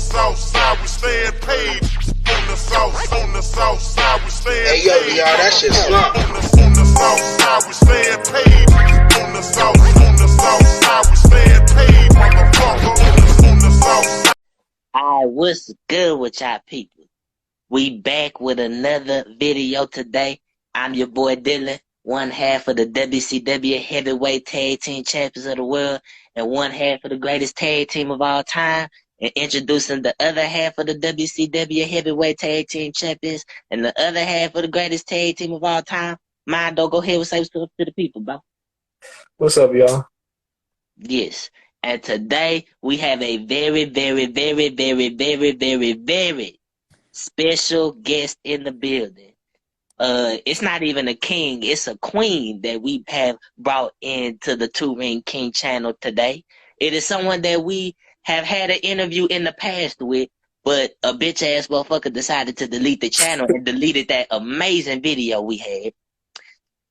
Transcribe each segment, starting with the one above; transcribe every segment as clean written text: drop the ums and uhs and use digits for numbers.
south side, we staying paid. On the south side, we staying paid. Hey yo, y'all, that shit slump. On the south side, we staying paid. On the south side, we staying paid. Motherfucker, on the south side. Alright, what's good with y'all people? We back with another video today. I'm your boy Dylan, one half of the WCW Heavyweight Tag Team Champions of the world, and one half of the greatest tag team of all time. And introducing the other half of the WCW Heavyweight Tag Team Champions, and the other half of the greatest tag team of all time. Mondo, go ahead and say what's up to the people, bro. What's up, y'all? Yes. And today we have a very, very, very, very, very, very, very special guest in the building. It's not even a king, it's a queen that we have brought into the Two Ring King channel today. It is someone that we have had an interview in the past with, but a bitch ass motherfucker decided to delete the channel and deleted that amazing video we had.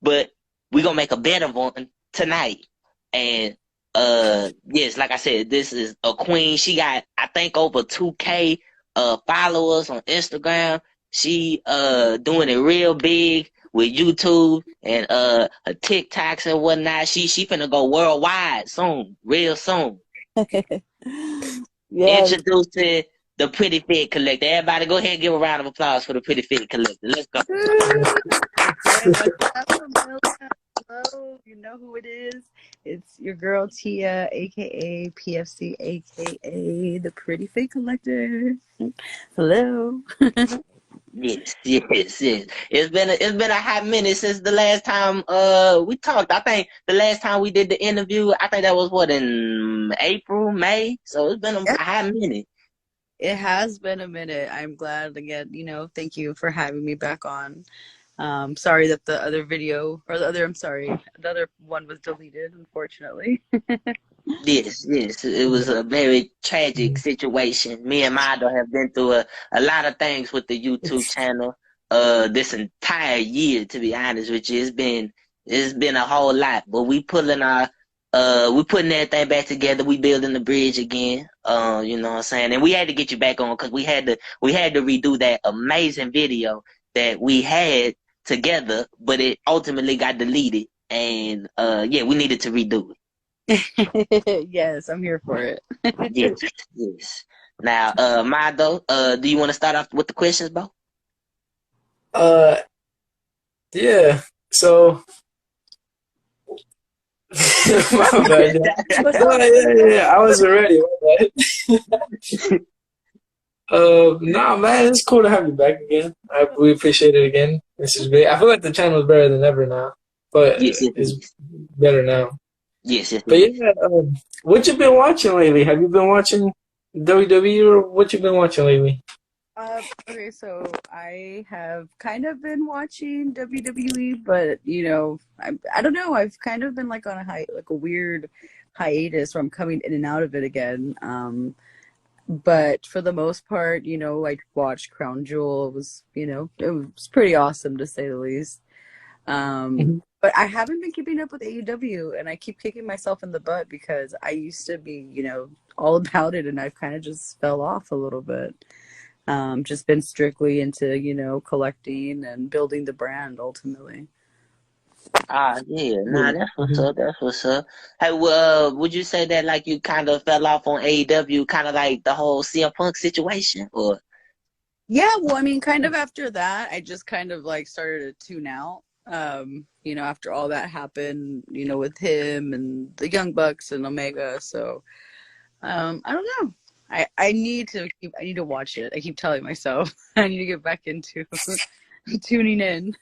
But we're gonna make a better one tonight. And yes, like I said, this is a queen. She got, I think, over 2K followers on Instagram. She doing it real big with YouTube and her TikToks and whatnot. She finna go worldwide soon, real soon. Yes. Introducing the Prettyfigcollector. Everybody go ahead and give a round of applause for the Prettyfigcollector. Let's go. Hello, you know who it is. It's your girl Tia, aka PFC, aka the Prettyfigcollector. Hello. Yes. It's been a hot minute since the last time we talked. I think the last time we did the interview, I think that was what, in April, May. So it's been a hot minute. It has been a minute. I'm glad again, thank you for having me back on. Sorry that the other video, or the other one was deleted, unfortunately. Yes. It was a very tragic situation. Me and Mado have been through a lot of things with the YouTube channel this entire year, to be honest with you. It's been a whole lot, but we putting everything back together. We building the bridge again. You know what I'm saying? And we had to get you back on because we had to redo that amazing video that we had together, but it ultimately got deleted. And we needed to redo it. Yes, I'm here for it. Yes. Now, Mado, do you want to start off with the questions, bro? Yeah. So, my bad. Yeah. I wasn't ready. Nah, man, it's cool to have you back again. We appreciate it again. This is great. I feel like the channel is better than ever now, but it's better now. Yes. But yeah, what you been watching lately? Have you been watching WWE, or what you been watching lately? Okay, so I have kind of been watching WWE, but I don't know. I've kind of been like on a weird hiatus where I'm coming in and out of it again. But for the most part, I watched Crown Jewel. It was pretty awesome to say the least. But I haven't been keeping up with AEW, and I keep kicking myself in the butt because I used to be, all about it, and I've kind of just fell off a little bit. Just been strictly into, collecting and building the brand ultimately. That's what's up. Hey, would you say that like you kind of fell off on AEW, kind of like the whole CM Punk situation, or? Yeah, well, I mean, kind of after that, I just kind of like started to tune out. After all that happened, with him and the Young Bucks and Omega. So, I don't know. I need to watch it. I keep telling myself I need to get back into tuning in.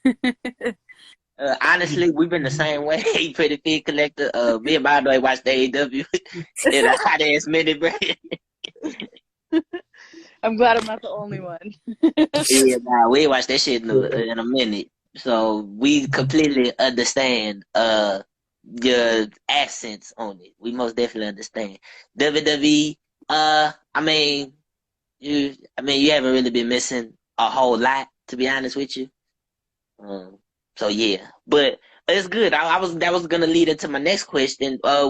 Honestly, we've been the same way. Prettyfigcollector. Me and my boy watched the AEW in a hot ass minute, bro. I'm glad I'm not the only one. We ain't watched that shit in a minute. So we completely understand your accents on it. We most definitely understand. WWE, you haven't really been missing a whole lot, to be honest with you. So yeah. But it's good. That was gonna lead into my next question. I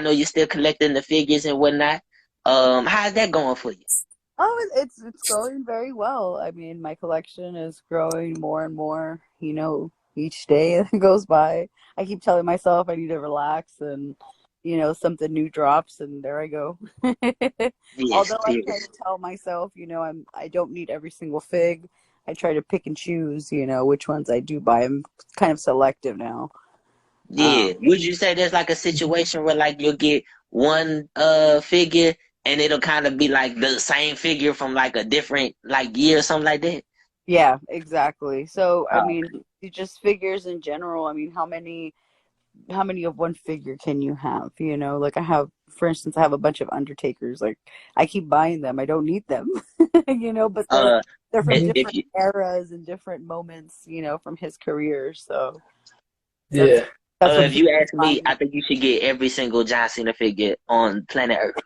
know you're still collecting the figures and whatnot. How's that going for you? Oh, it's going very well. I mean, my collection is growing more and more, each day that goes by. I keep telling myself I need to relax and, something new drops and there I go. Yes, Although I try yes. to tell myself, I don't need every single fig. I try to pick and choose, which ones I do buy. I'm kind of selective now. Yeah. Would you say there's like a situation where like you'll get one figure and it'll kind of be like the same figure from like a different like year or something like that? Yeah, exactly. So, I Uh, mean, it just figures in general. I mean, how many of one figure can you have? Like for instance, I have a bunch of Undertakers. Like I keep buying them. I don't need them, but they're uh, they're from if different you eras and different moments, from his career. So that's Yeah. that's what if keeps you me ask me, buying. I think you should get every single John Cena figure on planet Earth.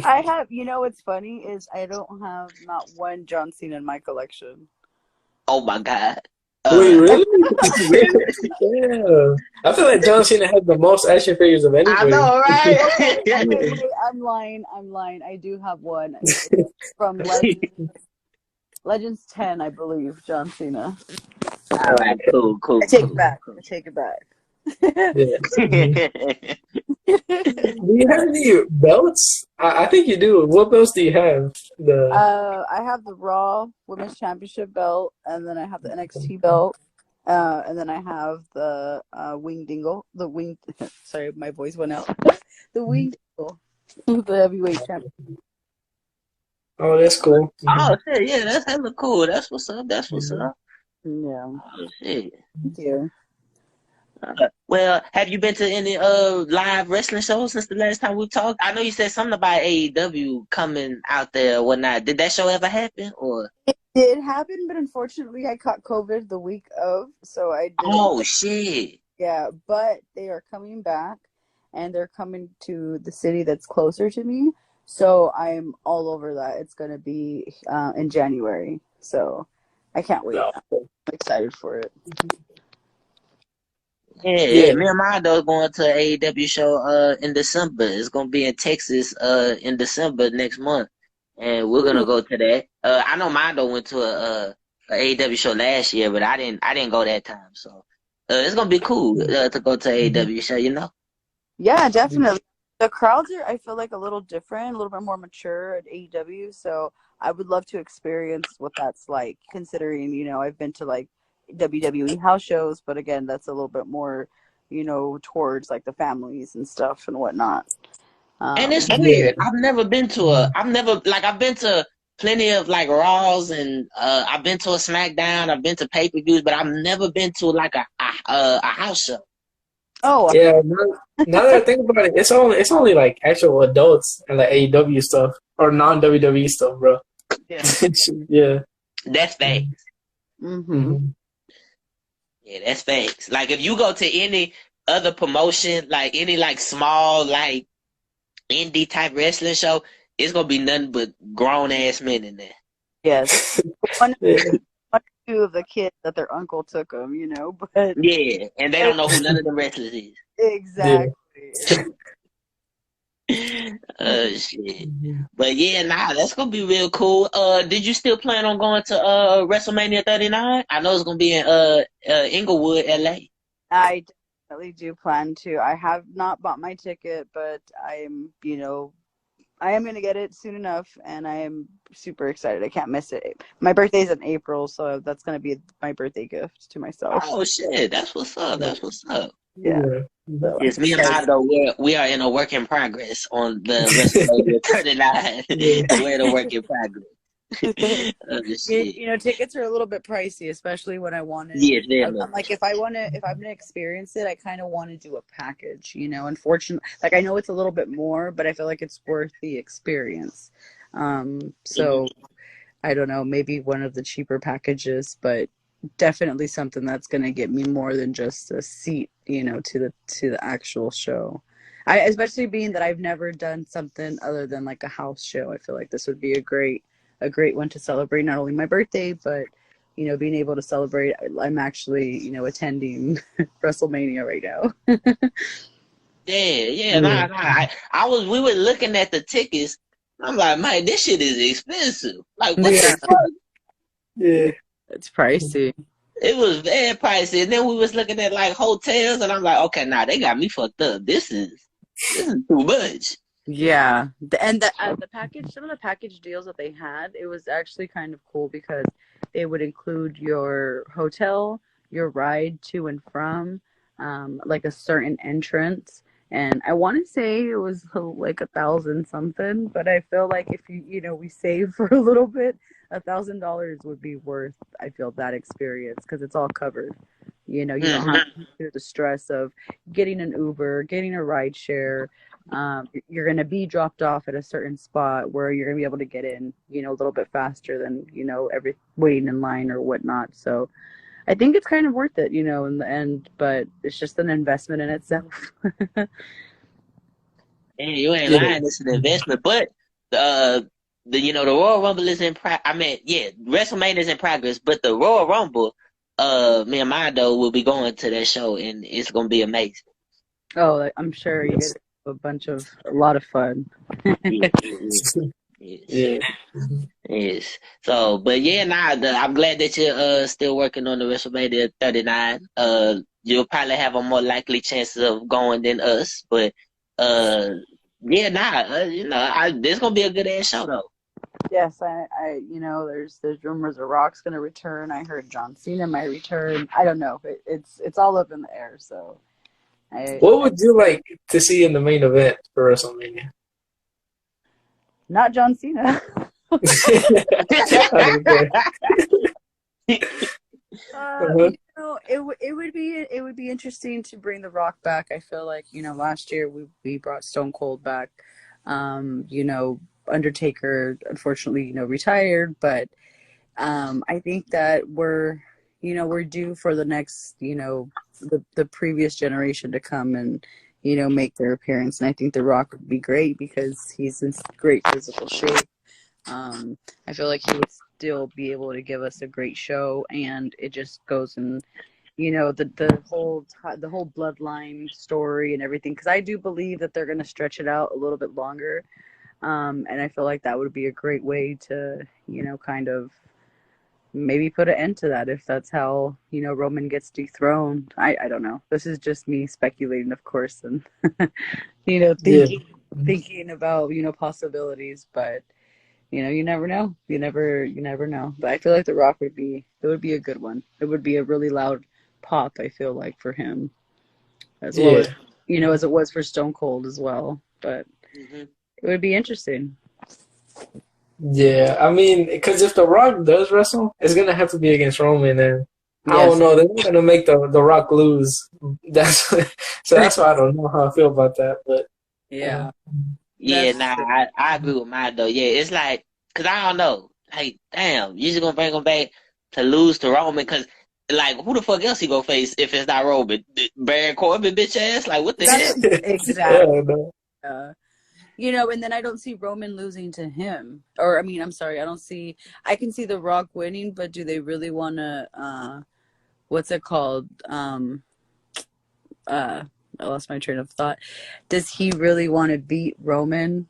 I have, what's funny is I don't have not one John Cena in my collection. Oh my God. Wait, Uh, really? Yeah. I feel like John Cena has the most action figures of I anybody. know, Okay, okay, right? wait, I'm lying. I'm lying. I do have one. It's from Legends 10, I believe, John Cena. All right, cool, I cool, take it cool, back. cool. I take it back. Yeah. Mhm. Do you have any belts? I think you do. What belts do you have? The I have the Raw Women's Championship belt, and then I have the NXT belt, and then I have the Wing Dingle, the Wing. Sorry, my voice went out. The Wing Dingle, the heavyweight champion. Oh, that's cool. Oh shit, yeah, that's hella cool. That's what's up. That's what's Mhm. up. Yeah, Oh shit. thank you. Well, have you been to any live wrestling shows since the last time we talked? I know you said something about AEW coming out there or whatnot. Did that show ever happen or? It did happen, but unfortunately, I caught COVID the week of, so I didn't. Oh shit. Yeah, but they are coming back, and they're coming to the city that's closer to me. So I'm all over that. It's gonna be in January, so I can't wait. No. I'm excited for it. Yeah, yeah. Yeah. Me and Mondo going to an AEW show in December. It's gonna be in Texas in December next month. And we're gonna Ooh, go to that. I know Mondo went to a AEW show last year, but I didn't go that time. So it's gonna be cool to go to Mhm. AEW show, you know? yeah, definitely. The crowds are, I feel like, a little different, a little bit more mature at AEW. So I would love to experience what that's like, considering, I've been to like WWE house shows, but again, that's a little bit more, towards like the families and stuff and whatnot. And it's Um, weird. Yeah. I've been to plenty of like Raws and I've been to a SmackDown, I've been to pay-per-views, but I've never been to like a house show. oh, Yeah. Now that I think about it, it's only like actual adults and like AEW stuff or non WWE stuff, bro. yeah. Yeah. That's facts. Mm-hmm. Mhm. Yeah, that's facts. Like if you go to any other promotion, like any like small like indie type wrestling show, it's gonna be nothing but grown ass men in there. Yes. One, Yeah. one or two of the kids that their uncle took them, but Yeah, and they don't know who none of the wrestlers is. Yeah. exactly. Shit. Mhm. But yeah, nah, that's gonna be real cool. Did you still plan on going to WrestleMania 39? I know it's gonna be in Inglewood, LA. I definitely do plan to. I have not bought my ticket, but I am going to get it soon enough, and I am super excited. I can't miss it. My birthday's in April, so that's going to be my birthday gift to myself. Oh shit, that's what's up. That's what's up. Yeah, Yeah. Mhm. so I'm Yes, me and excited. Mondo, we are in a work in progress on the WrestleMania 39. Yeah. We're in a work in progress. Oh, shit. Tickets are a little bit pricey, especially when I want to. Yes, very I'm like, much. if I'm gonna experience it, I kind of want to do a package. Unfortunately, like I know it's a little bit more, but I feel like it's worth the experience. So I don't know, maybe one of the cheaper packages, but definitely something that's gonna get me more than just a seat, to the actual show. Especially being that I've never done something other than like a house show. I feel like this would be a great one to celebrate not only my birthday, but being able to celebrate. I'm actually attending WrestleMania right now. Yeah, yeah, Yeah. nah. We were looking at the tickets I'm like, man, this shit is expensive. Like, what Yeah, the fuck? Yeah. it's pricey. It was very pricey. And then we was looking at like hotels, and I'm like, okay, nah, they got me fucked up. This is too much. Yeah, the package, some of the package deals that they had, it was actually kind of cool because they would include your hotel, your ride to and from, like a certain entrance, and I want to say it was like 1,000 something, but I feel like if we save for a little bit, $1,000 would be worth, I feel, that experience because it's all covered. You don't have to go through the stress of getting an Uber, getting a ride share. You're going to be dropped off at a certain spot where you're going to be able to get in, a little bit faster than, every waiting in line or whatnot. So I think it's kind of worth it, in the end, but it's just an investment in itself. And you ain't Yeah. lying, it's an investment. But the Royal Rumble is WrestleMania is in progress, but the Royal Rumble, me and Mondo will be going to that show, and it's gonna be amazing. Oh, I'm sure you guys have a lot of fun. Yeah, yes, Yeah. yes. So, but yeah, I'm glad that you're still working on the WrestleMania 39. You'll probably have a more likely chance of going than us, but yeah, this gonna be a good ass show though. Yes, there's rumors of Rock's gonna return. I heard John Cena might return. I don't know. It's all up in the air. So What would you like to see in the main event for WrestleMania? not John Cena. It would be interesting to bring The Rock back. I feel like last year we brought Stone Cold back. Undertaker unfortunately retired, but I think that we're due for the next the previous generation to come and make their appearance, and I think The Rock would be great because he's in great physical shape. I feel like he would still be able to give us a great show, and it just goes in the whole bloodline story and everything, because I do believe that they're going to stretch it out a little bit longer, and I feel like that would be a great way to kind of maybe put an end to that if that's how Roman gets dethroned. I don't know, this is just me speculating, of course, and thinking about possibilities, but you never know. You never know. But I feel like The Rock would be a good one. It would be a really loud pop, I feel like, for him, as well as as it was for Stone Cold as well. But it would be interesting. Yeah, I mean, because if The Rock does wrestle, it's gonna have to be against Roman, and I don't know. They're not gonna make the Rock lose. That's that's why I don't know how I feel about that. But yeah, I agree with mine though. Yeah, it's like, cause I don't know. Like, damn, you just gonna bring him back to lose to Roman? Cause like, who the fuck else he gonna face if it's not Roman? Baron Corbin, bitch ass. Like, what the hell? Exactly. And then I don't see Roman losing to him. Or, I mean, I'm sorry, I can see The Rock winning, but do they really want to, what's it called? I lost my train of thought. Does he really want to beat Roman,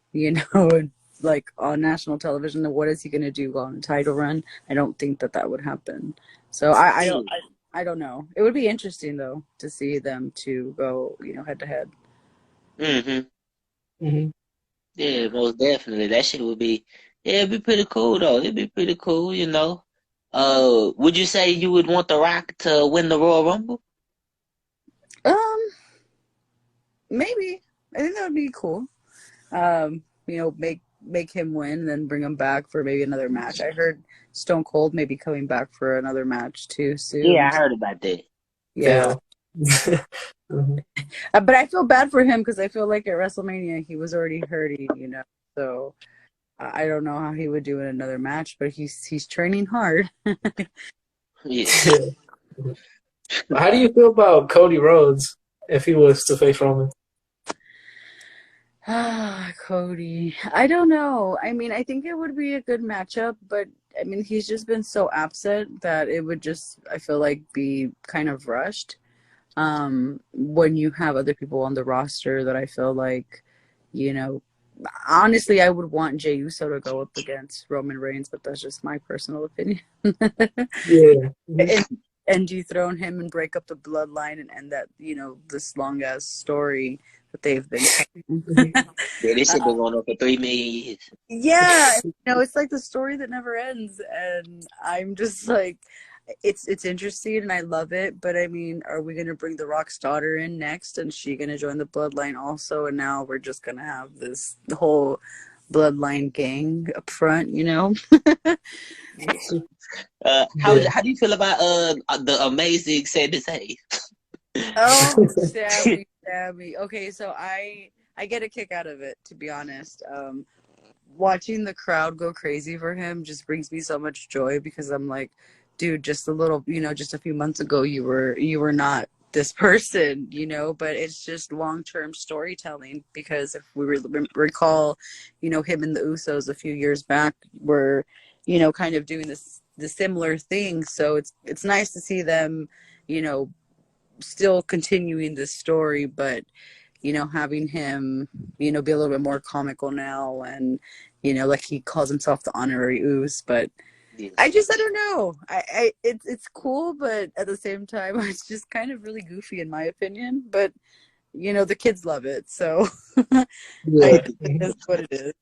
like on national television? What is he going to do on a title run? I don't think that would happen. So I don't know. It would be interesting, though, to see them to go, head to head. Yeah, most definitely. That shit would be, it'd be pretty cool though. It'd be pretty cool, Would you say you would want The Rock to win the Royal Rumble? Maybe. I think that would be cool. Make him win and then bring him back for maybe another match. I heard Stone Cold may be coming back for another match too soon. Yeah, I heard about that. Yeah. But I feel bad for him because I feel like at WrestleMania he was already hurting, so I don't know how he would do in another match, but he's training hard. Yeah. How do you feel about Cody Rhodes if he was to face Roman? Cody, I don't know. I mean, I think it would be a good matchup, but I mean, he's just been so absent that it would just, I feel like, be kind of rushed. When you have other people on the roster that I feel like, honestly, I would want Jey Uso to go up against Roman Reigns, but that's just my personal opinion. Yeah. and, and dethrone him and break up the bloodline and end that, this long ass story that they've been telling. Yeah, this shit been going on for 3 million years. Yeah, it's like the story that never ends, and I'm just like, it's interesting and I love it, but I mean, are we gonna bring The Rock's daughter in next, and she gonna join the bloodline also, and now we're just gonna have this whole bloodline gang up front, How do you feel about the amazing Sami Zayn? Oh, Sammy. Okay, so I get a kick out of it, to be honest. Watching the crowd go crazy for him just brings me so much joy, because I'm like, dude, just just a few months ago you were not this person, but it's just long-term storytelling, because if we recall, him and the Usos a few years back were, kind of doing the similar thing. So it's nice to see them, still continuing this story, but having him, be a little bit more comical now, and like he calls himself the honorary Oos, but Yes. I don't know. It's cool, but at the same time, it's just kind of really goofy in my opinion. But the kids love it, so Yeah. that's what it is.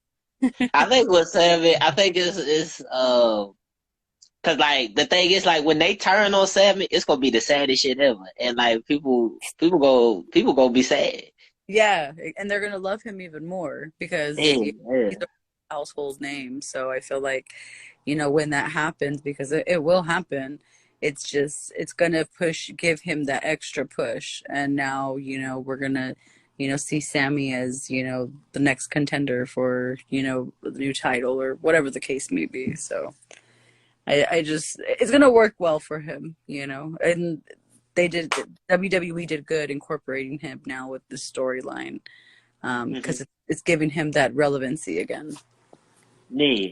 I think with Sammy, I think it's cause like the thing is, like when they turn on Sammy, it's gonna be the saddest shit ever, and like people go be sad. Yeah, and they're gonna love him even more, because Yeah. he's a household name. So I feel like, when that happens, because it will happen, it's gonna give him that extra push. And now, we're gonna, see Sammy as, the next contender for, the new title or whatever the case may be. So it's gonna work well for him, and WWE did good incorporating him now with the storyline, because it's giving him that relevancy again. Yeah.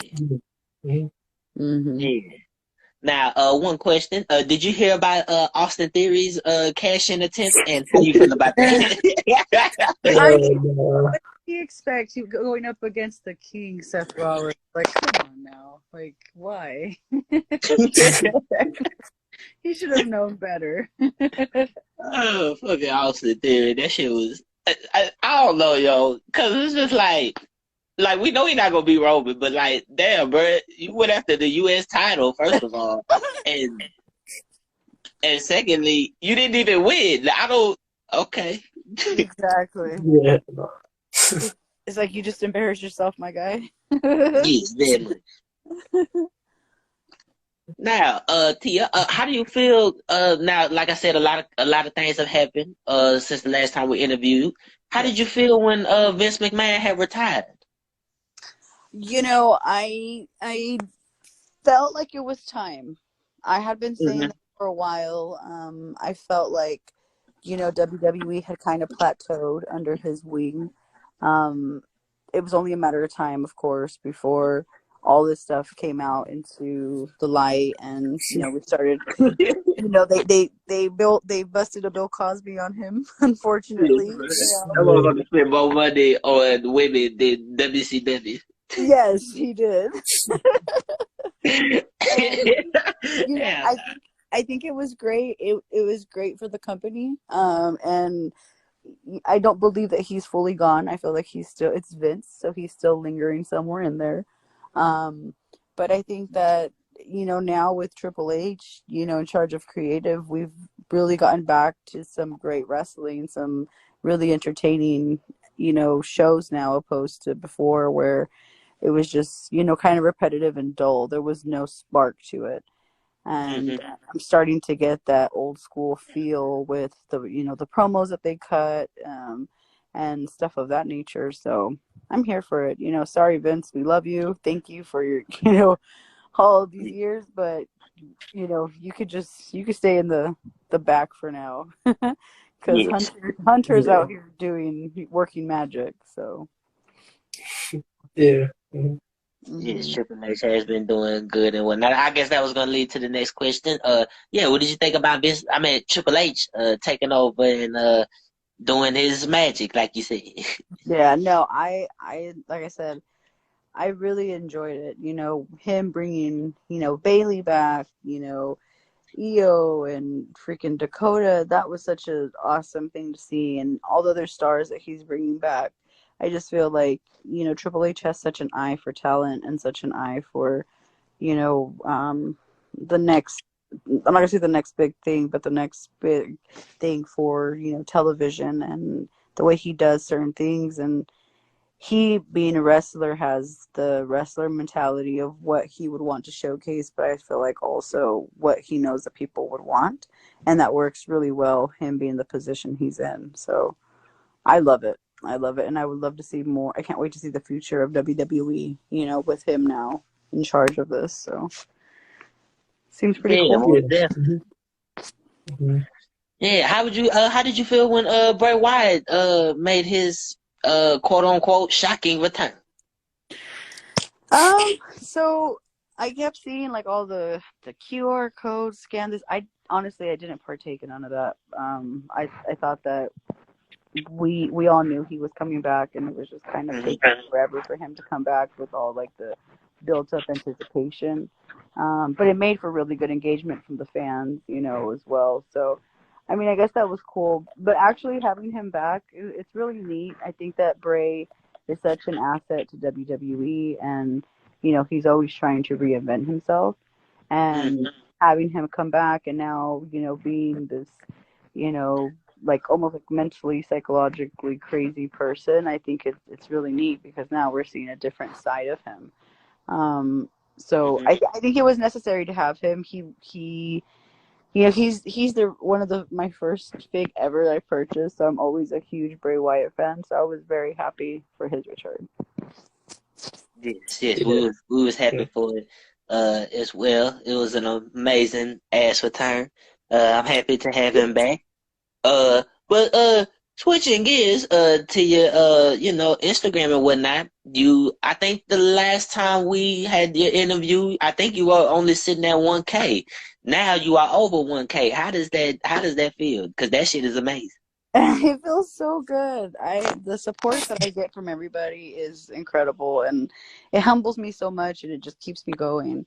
Mm-hmm. Yeah. Now, one question. Did you hear about Austin Theory's cash-in attempt, and how you feel about that? I mean, what do you expect? You going up against the King, Seth Rollins? Like, come on now. Like, why? He should have known better. Oh, fucking Austin Theory. That shit was. I don't know, yo. Because it's just like we know he's not going to be Roman, but like, damn, bro. You went after the U.S. title, first of all. and secondly, you didn't even win. I don't. Okay. Exactly. Yeah. It's like you just embarrassed yourself, my guy. Yes, very much. Now, Tia, how do you feel? Now, like I said, a lot of things have happened since the last time we interviewed. How did you feel when Vince McMahon had retired? I felt like it was time. I had been saying that for a while. I felt like, WWE had kind of plateaued under his wing. It was only a matter of time, of course, before all this stuff came out into the light, and we started. They busted a Bill Cosby on him, unfortunately. That motherfucker spent more money on women than WCW. Yes, he did. Yeah. I think it was great. It was great for the company. And I don't believe that he's fully gone. I feel like it's Vince, so he's still lingering somewhere in there. But I think that, now with Triple H, in charge of creative, we've really gotten back to some great wrestling, some really entertaining, shows now, opposed to before, where it was just, kind of repetitive and dull. There was no spark to it. And I'm starting to get that old school feel with the, the promos that they cut, and stuff of that nature. So I'm here for it. Sorry, Vince, we love you. Thank you for your, all of these years, but you could stay in the back for now, because Yes. Hunter's out here working magic. So Yeah. Yes, Triple H has been doing good and whatnot. I guess that was going to lead to the next question. What did you think about Triple H taking over and doing his magic, like you said? Yeah, no, I like I said, I really enjoyed it. You know, him bringing, you know, Bailey back, you know, Io and freaking Dakota. That was such an awesome thing to see, and all the other stars that he's bringing back. I just feel like, you know, Triple H has such an eye for talent and such an eye for, you know, the next. I'm not gonna say the next big thing, but the next big thing for, you know, television and the way he does certain things. And he, being a wrestler, has the wrestler mentality of what he would want to showcase, but I feel like also what he knows that people would want, and that works really well, him being the position he's in. So I love it. I love it, and I would love to see more. I can't wait to see the future of WWE, you know, with him now in charge of this. So seems pretty Yeah, cool. most Yeah. definitely. Mhm. Yeah, how did you feel when Bray Wyatt made his quote unquote shocking return? So I kept seeing like all the QR code scan. This, I honestly I didn't partake in none of that. I thought that we all knew he was coming back, and it was just kind of Mhm. taking forever for him to come back with all like the built up anticipation. But it made for really good engagement from the fans, you know, as well. So, I mean, I guess that was cool. But actually having him back, it's really neat. I think that Bray is such an asset to WWE, and you know, he's always trying to reinvent himself. And Mhm. having him come back, and now, you know, being this, you know, like almost like mentally, psychologically crazy person, I think it's really neat because now we're seeing a different side of him. So Mhm. I think it was necessary to have him. He you know, he's the one of the my first fig ever I purchased, so I'm always a huge Bray Wyatt fan. So I was very happy for his return. Yes, yes, Yeah. we was Yeah. happy for it as well. It was an amazing ass return. I'm happy to have him back. But switching gears to your you know, Instagram and whatnot. I think the last time we had your interview, I think you were only sitting at 1K. Now you are over 1K. How does that feel? Because that shit is amazing. It feels so good. The support that I get from everybody is incredible, and it humbles me so much, and it just keeps me going.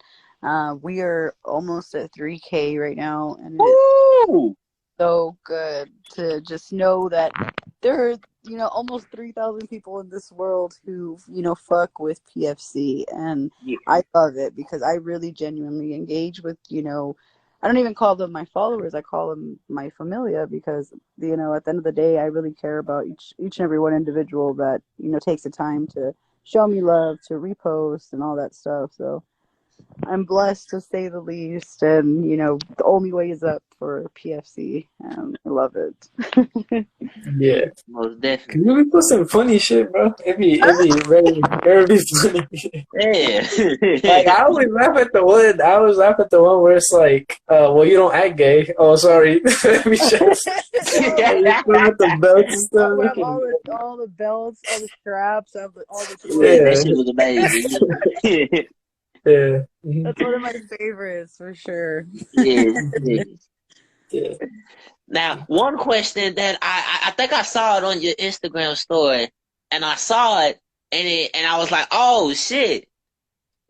We are almost at 3K right now, and it's Woo! so good to just know that there are, you know, almost 3,000 people in this world who, you know, fuck with PFC, and Yeah. I love it because I really genuinely engage with, you know, I don't even call them my followers, I call them my familia, because, you know, at the end of the day, I really care about each and every one individual that, you know, takes the time to show me love, to repost and all that stuff. So I'm blessed, to say the least, and you know, the only way is up for PFC. I love it. Yeah. Most Cause definitely. you be posting funny shit, bro. It be very funny. Yeah. Like I always laugh at the one. I always laugh at the one where it's like, well, you don't act gay. Oh, sorry. Let me just. No, And you come with the belts and we stuff. have all the belts, all the straps, all the Yeah, that toys. shit Yeah, was amazing. Yeah. yeah, mhm, That's one of my favorites for sure. Yes, mhm, yes. yeah. Now, one question that I think I saw it on your Instagram story, and I saw it, and I was like, oh shit,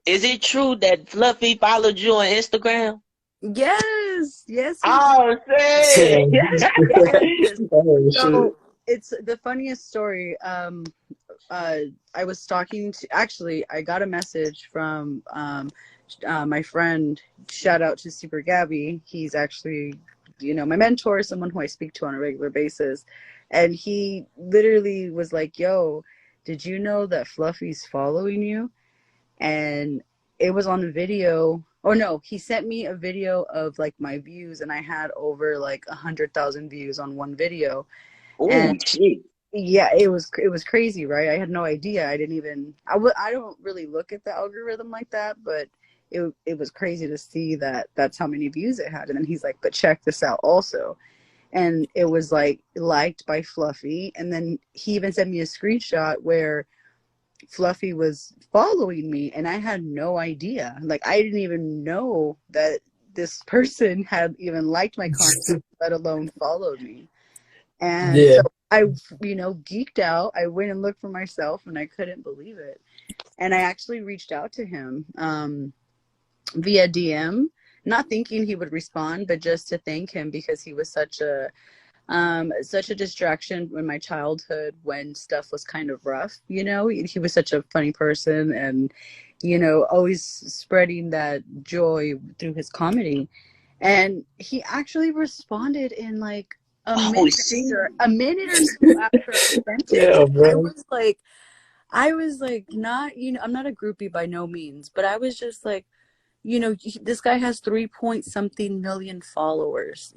is it true that Fluffy followed you on Instagram? Yes, yes, he Oh shit! did. Oh shit. So it's the funniest story. Uh, I was talking to, actually, I got a message from my friend. Shout out to Super Gabby. He's actually, you know, my mentor, someone who I speak to on a regular basis. And he literally was like, yo, did you know that Fluffy's following you? And it was on a video. Oh no, he sent me a video of like my views, and I had over like 100,000 views on one video. Oh And shit! yeah, it was crazy, right? I had no idea. I didn't even I don't really look at the algorithm like that, but it was crazy to see that that's how many views it had. And then he's like, "But check this out also." And it was like liked by Fluffy, and then he even sent me a screenshot where Fluffy was following me, and I had no idea. Like I didn't even know that this person had even liked my content, let alone followed me. And so Yeah. I, geeked out. I went and looked for myself, and I couldn't believe it. And I actually reached out to him via DM, not thinking he would respond, but just to thank him because he was such a distraction in my childhood when stuff was kind of rough. He was such a funny person, and always spreading that joy through his comedy. And he actually responded in like a minute or two after I sent it. Yeah, bro. I was like, not, I'm not a groupie by no means, but I was just like, this guy has 3-point-something million followers.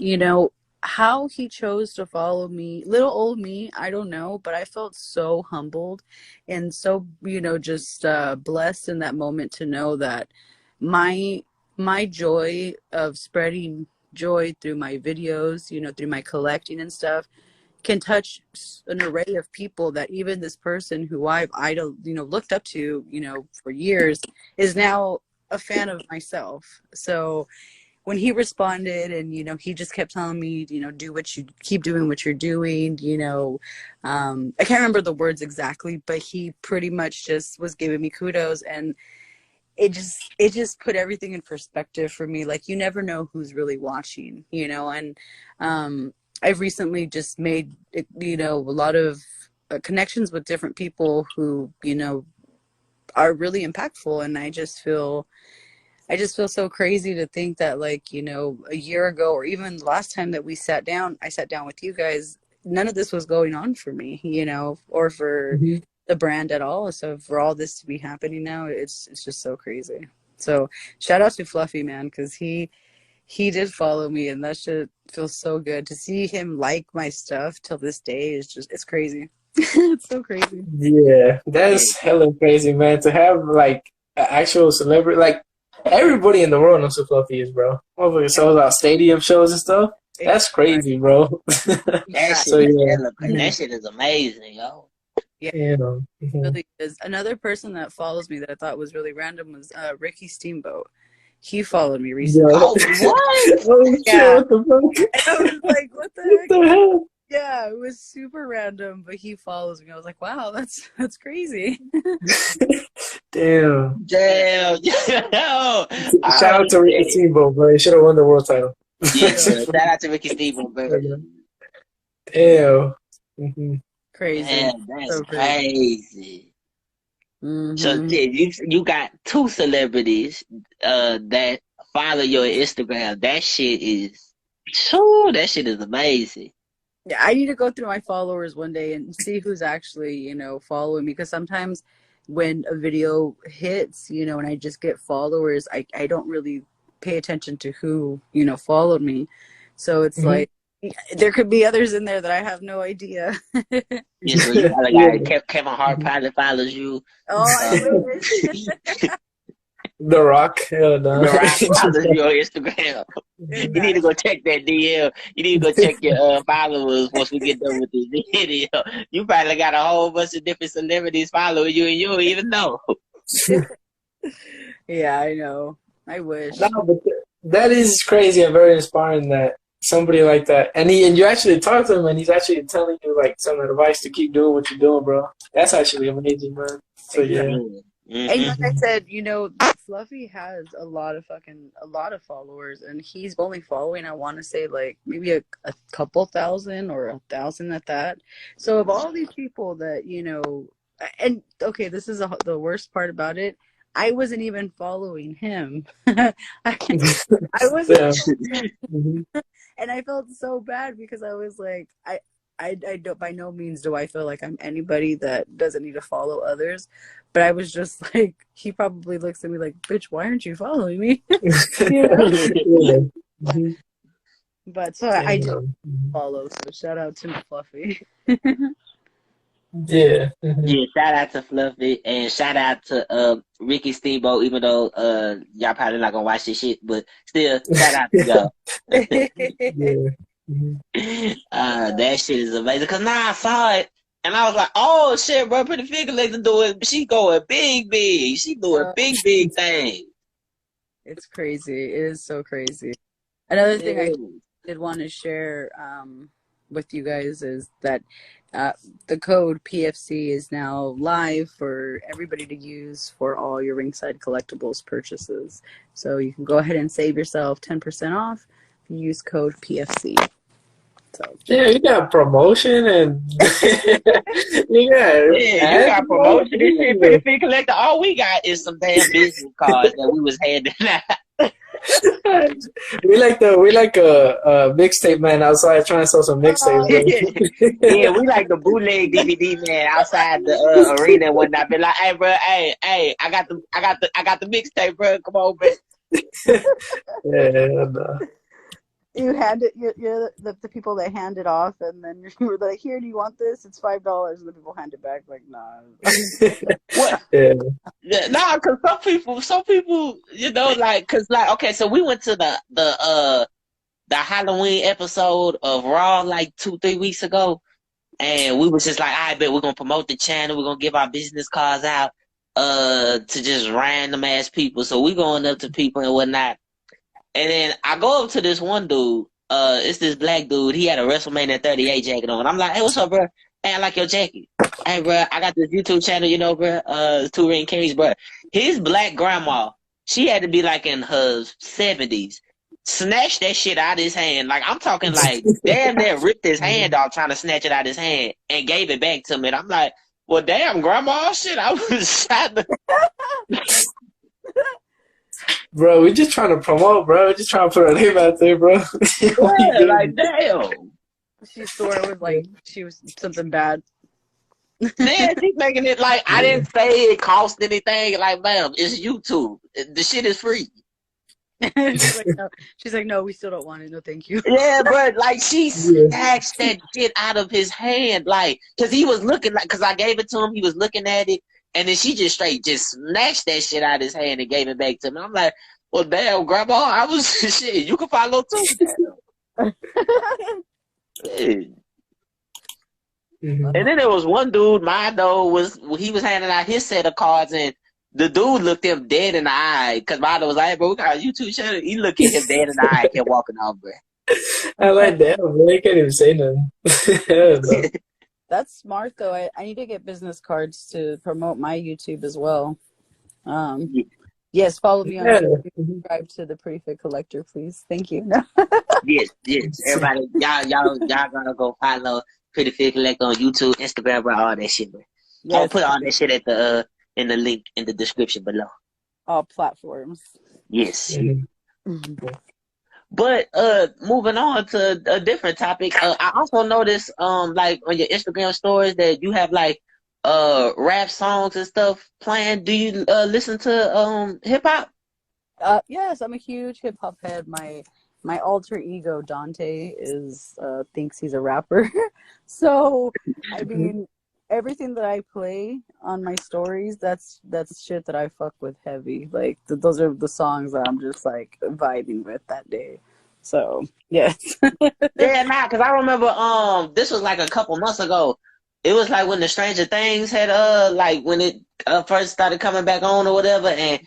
How he chose to follow me, little old me, I don't know, but I felt so humbled and so, just blessed in that moment to know that my joy of spreading joy through my videos, through my collecting and stuff, can touch an array of people that even this person who I've looked up to, for years, is now a fan of myself. So when he responded and, he just kept telling me, keep doing what you're doing, I can't remember the words exactly, but he pretty much just was giving me kudos, and it just put everything in perspective for me. Like, you never know who's really watching, and I've recently just made, a lot of connections with different people who, are really impactful. And I just feel so crazy to think that, like, a year ago, or even the last time that I sat down with you guys, none of this was going on for me, or for the brand at all. So for all this to be happening now, it's just so crazy. So shout out to Fluffy, man, because he did follow me, and that shit feels so good to see him like my stuff till this day. It's crazy. It's so crazy. Yeah, that's hella crazy, man. To have like an actual celebrity, like everybody in the world knows who Fluffy is, bro. Motherfucker sells out stadium shows and stuff. That's crazy, bro. That shit is amazing, yo. Yeah, really is. Another person that follows me that I thought was really random was Ricky Steamboat. He followed me recently. Oh, what? Oh, Yeah. what the fuck? And I was like, what the What the hell? Yeah, it was super random, but he follows me. I was like, wow, that's crazy. Damn. Yo. Shout out to Ricky Steamboat, bro. He should have won the world title. Yeah, shout out to Ricky Steamboat, bro. Damn. Crazy. Damn, that's So crazy. Mm-hmm. So you got 2 celebrities that follow your Instagram. That shit is amazing. Yeah, I need to go through my followers one day and see who's actually, following me, because sometimes when a video hits, and I just get followers, I don't really pay attention to who, followed me. So it's like, there could be others in there that I have no idea. Yeah, so you probably got Kevin Hart probably follows you. Oh, I wish. The Rock. Hell no. The Rock follows you on Instagram. You need to go check that DM. You need to go check your followers once we get done with this video. You probably got a whole bunch of different celebrities following you, and you don't even know. Yeah, I know. I wish. No, but that is crazy and very inspiring that somebody like that, and you actually talk to him, and he's actually telling you like some advice to keep doing what you're doing, bro. That's actually amazing, man. So yeah. And like I said, Fluffy has a lot of followers, and he's only following, I want to say, like maybe a couple thousand or 1,000 at that. So of all these people that, and okay, this is the worst part about it. I wasn't even following him. I wasn't. And I felt so bad because I was like, I don't, by no means do I feel like I'm anybody that doesn't need to follow others. But I was just like, he probably looks at me like, bitch, why aren't you following me? But so I did follow. So shout out to Fluffy. Yeah. Yeah, shout out to Fluffy and shout out to Ricky Steamboat, even though y'all probably not gonna watch this shit, but still shout out to y'all. That shit is amazing. Cause now I saw it and I was like, oh shit, bro, Prettyfigcollector doing, she going big. She doing big things. It's crazy. It is so crazy. Another thing I did want to share, with you guys is that the code PFC is now live for everybody to use for all your Ringside Collectibles purchases. So you can go ahead and save yourself 10% off if you use code PFC. So Yeah, you got promotion and you got Yeah, you got promotion. This shit, Prettyfigcollector. All we got is some damn business cards that we was handing out. we like a mixtape man outside trying to sell some mixtapes. Yeah, we like the bootleg DVD man outside the arena and whatnot. Be like, hey, bro, hey, I got the mixtape, bro. Come on, bro. Yeah, no. you hand it, you're the people that hand it off, and then you were like, "Here, do you want this? It's $5." And the people hand it back like, "Nah." What? Yeah. Nah, cause some people, you know, like, cause like, okay, so we went to the Halloween episode of Raw like 2-3 weeks ago, and we was just like, I bet we're gonna promote the channel, we're gonna give our business cards out, to just random ass people. So we going up to people and whatnot. And then I go up to this one dude. It's this black dude. He had a WrestleMania 38 jacket on. I'm like, hey, what's up, bro? Hey, I like your jacket. Hey, bro, I got this YouTube channel, you know, bro. Two Ring Kings, bro. His black grandma, she had to be like in her 70s. Snatched that shit out of his hand. Like, I'm talking like, damn near ripped his hand off trying to snatch it out of his hand and gave it back to me. And I'm like, well, damn, grandma, shit, I was shot. Bro, we just trying to promote, bro. We're just trying to put our name out there, bro. Yeah, like, damn. She thought it was like she was something bad. Man, she's making it like I didn't say it cost anything. Like, ma'am, it's YouTube. The shit is free. She's like, no, we still don't want it. No, thank you. Yeah, but like she snatched that shit out of his hand, like, cause he was looking like, cause I gave it to him, he was looking at it, and then she just straight just snatched that shit out of his hand and gave it back to me. I'm like, well, damn, grandma, I was shit. You can follow too. Yeah. Mm-hmm. And then there was one dude, he was handing out his set of cards, and the dude looked him dead in the eye, because Mado was like, hey, bro, we got a YouTube channel. He looked at him dead in the eye and kept walking off, bro. I like that, bro. He can't even say nothing. That's smart, though. I need to get business cards to promote my YouTube as well. Yes, follow me on YouTube. Subscribe to the Prettyfigcollector, please. Thank you. Yes. Everybody, y'all gotta go follow Prettyfigcollector on YouTube, Instagram, bro, all that shit, bro. Yes. I'll put all that shit at the in the link in the description below. All platforms. Yes. Mm-hmm. But moving on to a different topic, I also noticed like on your Instagram stories that you have like rap songs and stuff playing. Do you listen to hip hop? Yes, I'm a huge hip hop head. My alter ego Dante is thinks he's a rapper. So I mean, everything that I play on my stories, that's shit that I fuck with heavy. Like those are the songs that I'm just like vibing with that day. So yes. Yeah, nah, cause I remember this was like a couple months ago. It was like when the Stranger Things had like when it first started coming back on or whatever, and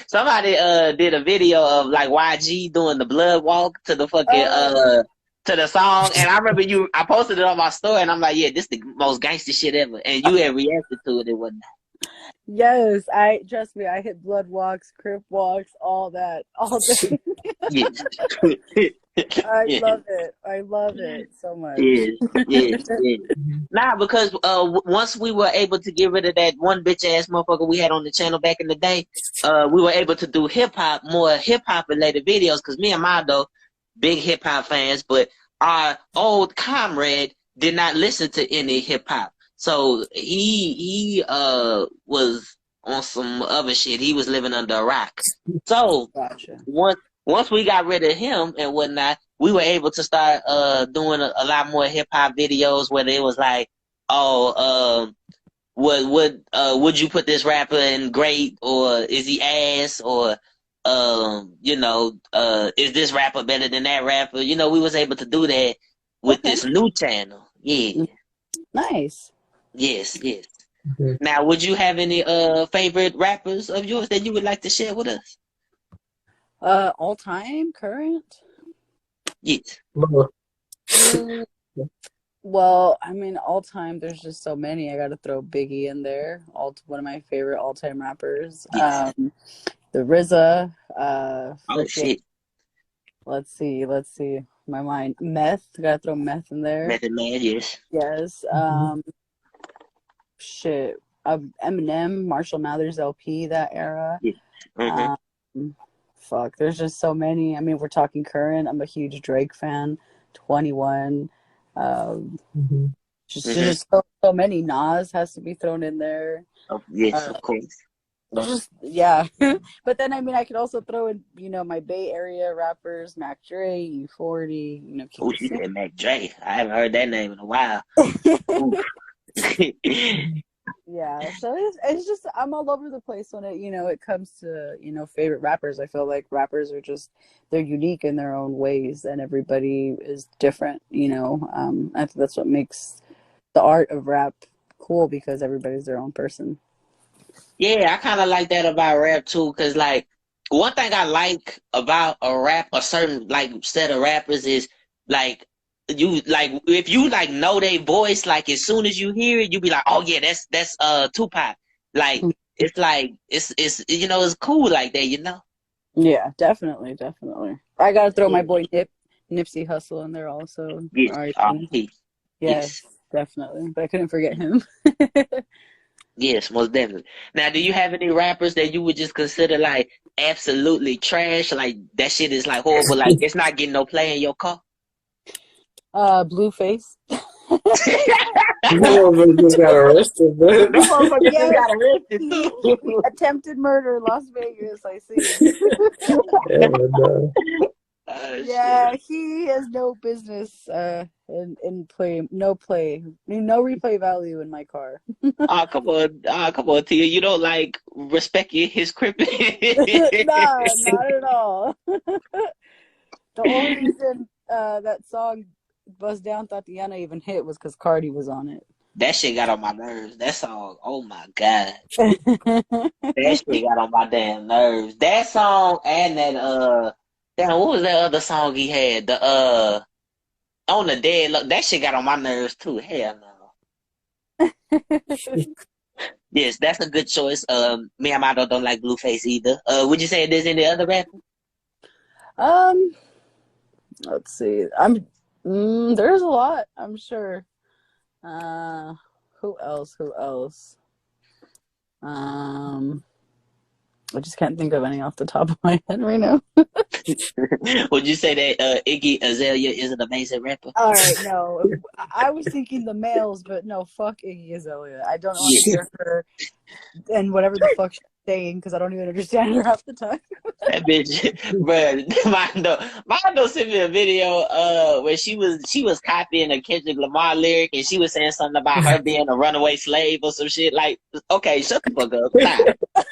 somebody did a video of like YG doing the blood walk to the fucking to the song, and I remember I posted it on my story, and I'm like, yeah, this is the most gangster shit ever, and you had reacted to it and whatnot. Yes, trust me, I hit blood walks, crip walks, all that, all day. Yes. I love it so much. Yes. Nah, because once we were able to get rid of that one bitch ass motherfucker we had on the channel back in the day, we were able to do more hip hop related videos. Because me and Mado, big hip hop fans, but our old comrade did not listen to any hip hop, so he was on some other shit. He was living under a rock. So Gotcha. Once we got rid of him and whatnot, we were able to start doing a lot more hip hop videos, whether it was like, would you put this rapper in great, or is he ass, or is this rapper better than that rapper? You know, we was able to do that with this new channel. Yeah. Nice. Yes. Now, would you have any favorite rappers of yours that you would like to share with us? All time, current? Yes. Mm, well, I mean, all time, there's just so many. I got to throw Biggie in there. One of my favorite all time rappers. Yes. The RZA, Oh freaking. shit. Let's see. My mind. Meth. Gotta throw Meth in there. Method Man, yes. Yes. Mhm. Shit. Eminem, Marshall Mathers LP, that era. Yeah. Mm-hmm. Um, fuck. There's just so many. I mean, we're talking current. I'm a huge Drake fan. 21. Um, Mhm. Mm-hmm. just so many. Nas has to be thrown in there. Oh, yes, Uh, of course. there's just yeah. But then I mean, I could also throw in my Bay Area rappers, Mac Dre, E40. Keep Oh, it she simple. said Mac Dre. I haven't heard that name in a while. Oof. Yeah, so it's just I'm all over the place when it comes to favorite rappers. I feel like rappers are they're unique in their own ways, and everybody is different. I think that's what makes the art of rap cool because everybody's their own person. Yeah, I kind of like that about rap too, cause like one thing I like about a certain like set of rappers is like if you like know their voice, like as soon as you hear it, you be like, oh yeah, that's Tupac. Like it's like it's cool like that. Yeah, definitely. I gotta throw my Yeah. boy Nipsey Hussle in there also. Yes, All right, yes, yes, definitely. But I couldn't forget him. yes, most definitely. Now, do you have any rappers that you would just consider like absolutely trash? Like that shit is like horrible. Like it's not getting no play in your car. Blueface. No, but just got arrested, man. That motherfucker just Yes, got arrested he too. attempted murder, Las Vegas. I see. Yeah, no. Yeah, Shit. he has no business in play, no replay value in my car. Come on, Tia. You don't like respect his crip. Nah, not at all. The only reason that song Bust Down Tatiana even hit was because Cardi was on it. That shit got on my nerves. That song, oh my God. That shit got on my damn nerves. That song and that damn, what was that other song he had? The on the dead look, that shit got on my nerves too. Hell no. Yes, that's a good choice. Me and my dog don't like Blueface either. Would you say there's any other rapper? um, let's see. There's a lot, I'm sure. Who else? I just can't think of any off the top of my head right now. Would you say that Iggy Azalea is an amazing rapper? All right, no. I was thinking the males, but no, fuck Iggy Azalea. I don't want to hear her and whatever the fuck she's saying because I don't even understand her half the time. That bitch, bro. Mondo sent me a video where she was copying a Kendrick Lamar lyric and she was saying something about her being a runaway slave or some shit. Like, okay, shut the fuck up. Stop.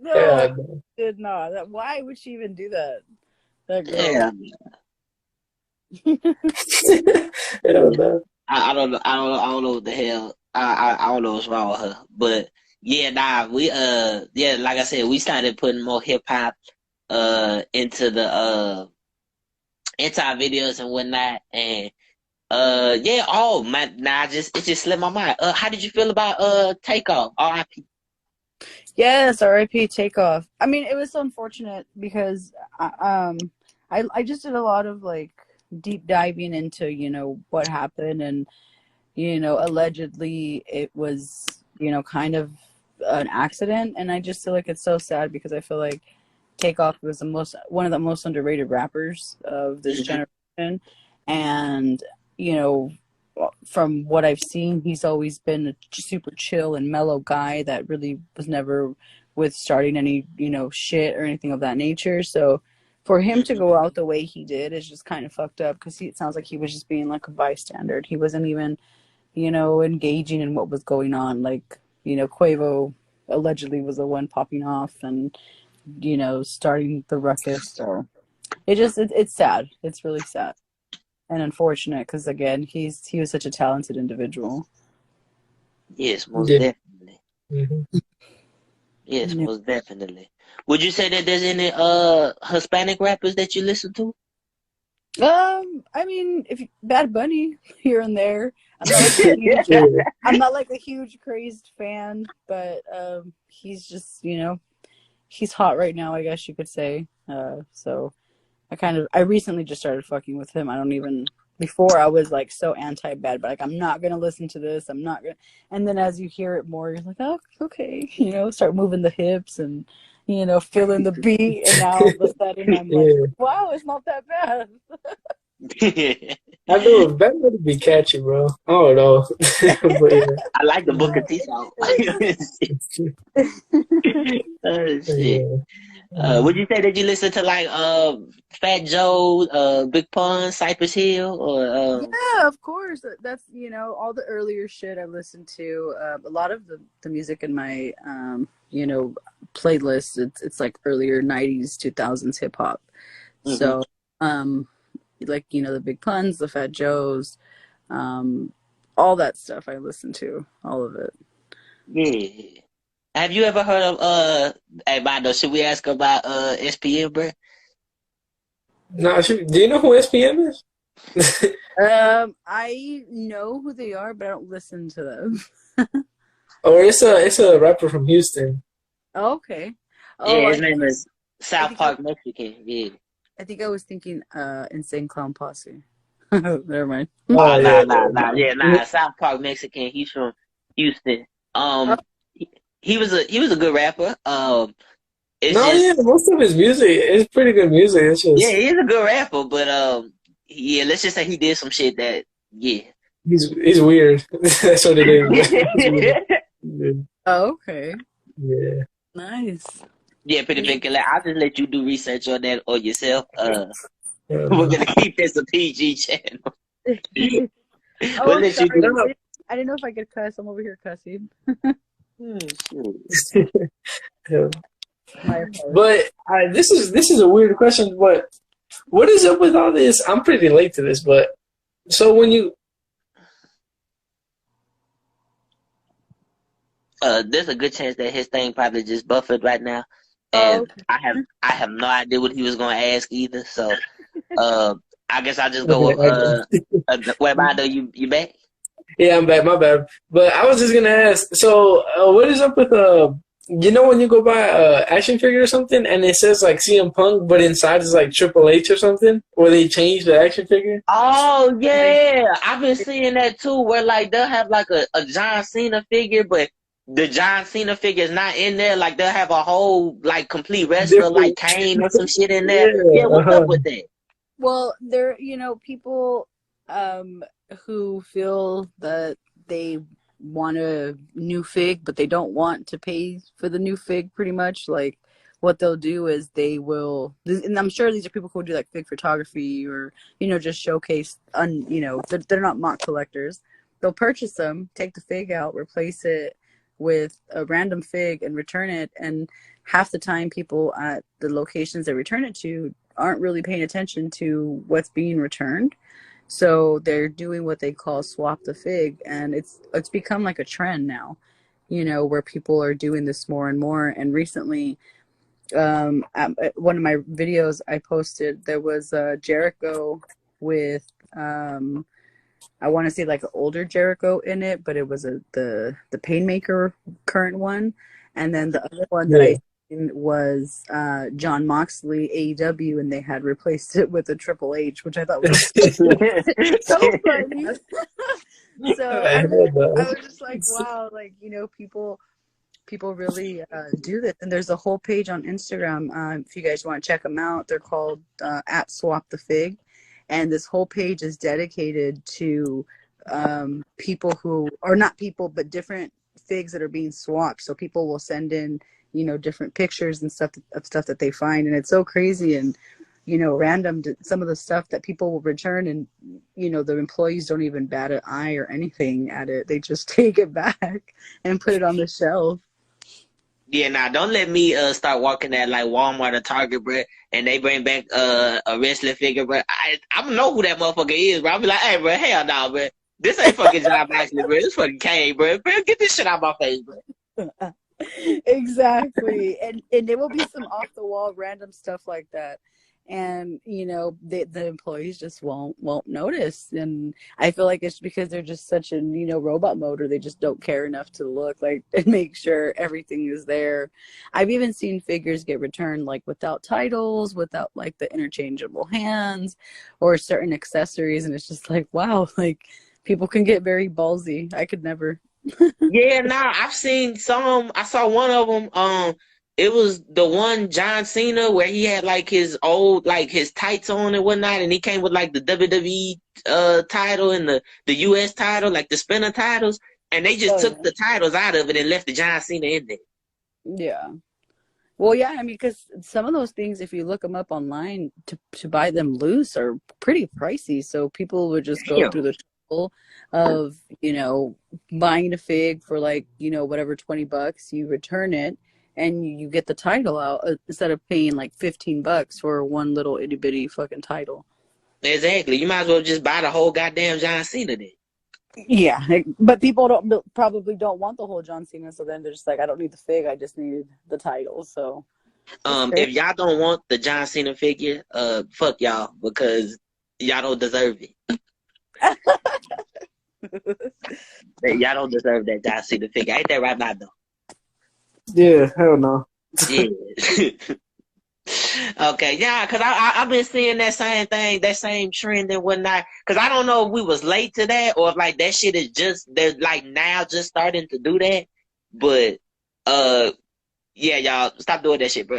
No, Yeah, I did not. Why would she even do that? That girl. Yeah. yeah, no. I don't know. I don't know what the hell. I don't know what's wrong with her. But yeah, nah, yeah, like I said, we started putting more hip hop into into our videos and whatnot. And yeah, oh man, nah, it just slipped my mind. How did you feel about Takeoff? R.I.P. Yes, R.I.P. Takeoff. I mean, it was so unfortunate because I just did a lot of like deep diving into what happened, and allegedly it was kind of an accident, and I just feel like it's so sad because I feel like Takeoff was one of the most underrated rappers of this generation, and from what I've seen, he's always been a super chill and mellow guy that really was never with starting any, shit or anything of that nature. So for him to go out the way he did is just kind of fucked up because it sounds like he was just being like a bystander. He wasn't even, engaging in what was going on. Like, Quavo allegedly was the one popping off and, starting the ruckus. So it's sad. It's really sad. And unfortunate because again he was such a talented individual. Yes, most Yeah. definitely. Mm-hmm. Yes, Yeah. most definitely. Would you say that there's any Hispanic rappers that you listen to? I mean, if Bad Bunny here and there, I'm not like a huge, Yeah. I'm not like a huge crazed fan, but he's just, he's hot right now, I guess you could say. So I recently just started fucking with him. I don't even, before I was like so anti-bad, but like, I'm not going to listen to this. I'm not going to, and then as you hear it more, you're like, oh, okay, start moving the hips and, feeling the beat. And now all of a sudden I'm like, Yeah. wow, it's not that bad. I know it's better to be catchy, bro. I don't know. But yeah. I like the Booker T song. Oh shit. Yeah. Would you say that you listen to like Fat Joe, Big Pun, Cypress Hill, or Yeah, of course. That's all the earlier shit I listened to. A lot of the music in my playlist. It's like earlier '90s, 2000s hip hop. Mhm. So like the Big Puns, the Fat Joes, all that stuff I listen to, all of it. Yeah. Have you ever heard of hey Bando, should we ask about SPM, bro? No, do you know who SPM is? I know who they are, but I don't listen to them. Or it's a rapper from Houston. Oh, okay. Yeah, Oh, his name is South think Park Mexican. Yeah. I think I was thinking Insane Clown Posse. Never mind. Oh, yeah. nah. South Park Mexican. He's from Houston. Oh, He was a good rapper. It's No, yeah, just most of his music is pretty good music. It's yeah, just he's a good rapper, but yeah, let's just say he did some shit that yeah. he's weird. That's what it is. He's weird. Yeah. oh, okay. Yeah. Nice. Yeah, Prettyfigcollector. I'll just let you do research on that or yourself. We're Uh, gonna keep this a PG channel. Oh, We'll I'm let you sorry. do. I didn't know if I could cuss. I'm over here cussing. Shoot. yeah. My apologies. But this is a weird question. But what is up with all this? I'm pretty late to this, but so when you There's a good chance that his thing probably just buffered right now, Oh, and okay. I have no idea what he was gonna ask either. So, I guess I'll just go with wait, Mando, you back? yeah, I'm back. My bad. But I was just gonna ask. So what is up with when you go buy a action figure or something and it says like CM Punk, but inside is like Triple H or something, where they change the action figure? Oh yeah, I've been seeing that too. Where like they'll have like a John Cena figure, but the John Cena figure is not in there. Like they'll have a whole like complete wrestler like Different. Kane or some shit in there. Yeah. Yeah, what's up with that? Well, there, people who feel that they want a new fig, but they don't want to pay for the new fig, pretty much. Like, what they'll do is they will, and I'm sure these are people who do like fig photography or, just showcase, they're not mock collectors. They'll purchase them, take the fig out, replace it with a random fig and return it. And half the time people at the locations they return it to aren't really paying attention to what's being returned. So they're doing what they call swap the fig, and it's become like a trend now, where people are doing this more and more. And recently, at one of my videos I posted, there was Jericho with I want to say like an older Jericho in it, but it was the Painmaker current one, and then the other one that Yeah. I seen was John Moxley AEW, and they had replaced it with a Triple H, which I thought was so funny. So I heard I that. was just like, wow, like people really do this, and there's a whole page on Instagram. If you guys want to check them out, they're called at Swap the Fig. And this whole page is dedicated to people who are not people, but different figs that are being swapped. So people will send in, different pictures and stuff of stuff that they find. And it's so crazy and, random to some of the stuff that people will return. And, the employees don't even bat an eye or anything at it. They just take it back and put it on the shelf. Yeah, nah, don't let me start walking at like Walmart or Target, bro, and they bring back a wrestling figure, bro. I don't know who that motherfucker is, bro. I'll be like, hey, bro, hell no, bro. This ain't fucking John Moxley, bro. This fucking Kane, bro. Bro, get this shit out my face, bro. Exactly. And there will be some off the wall random stuff like that. and the employees just won't notice. And I feel like it's because they're just such in robot mode, or they just don't care enough to look like and make sure everything is there. I've even seen figures get returned like without titles, without like the interchangeable hands or certain accessories, and it's just like, wow, like people can get very ballsy. I could never. Yeah, nah, I've seen some. I saw one of them. It was the one John Cena where he had like his old, like his tights on and whatnot, and he came with like the WWE title and the US title, like the spinner titles, and they just took the titles out of it and left the John Cena in there. Yeah. Well, yeah, I mean, because some of those things, if you look them up online, to buy them loose are pretty pricey. So people would just go through the trouble of, buying a fig for like, whatever, $20. You return it and you get the title out instead of paying like $15 for one little itty bitty fucking title. Exactly. You might as well just buy the whole goddamn John Cena then. Yeah, but people probably don't want the whole John Cena, so then they're just like, I don't need the fig, I just need the title. So if y'all don't want the John Cena figure, fuck y'all, because y'all don't deserve it. Y'all don't deserve that John Cena figure. Ain't that right now though? Yeah, hell no. Yeah. Okay, yeah, because I've been seeing that same thing, that same trend and whatnot. Because I don't know if we was late to that or if like that shit is just they're like now just starting to do that. But yeah, y'all stop doing that shit, bro.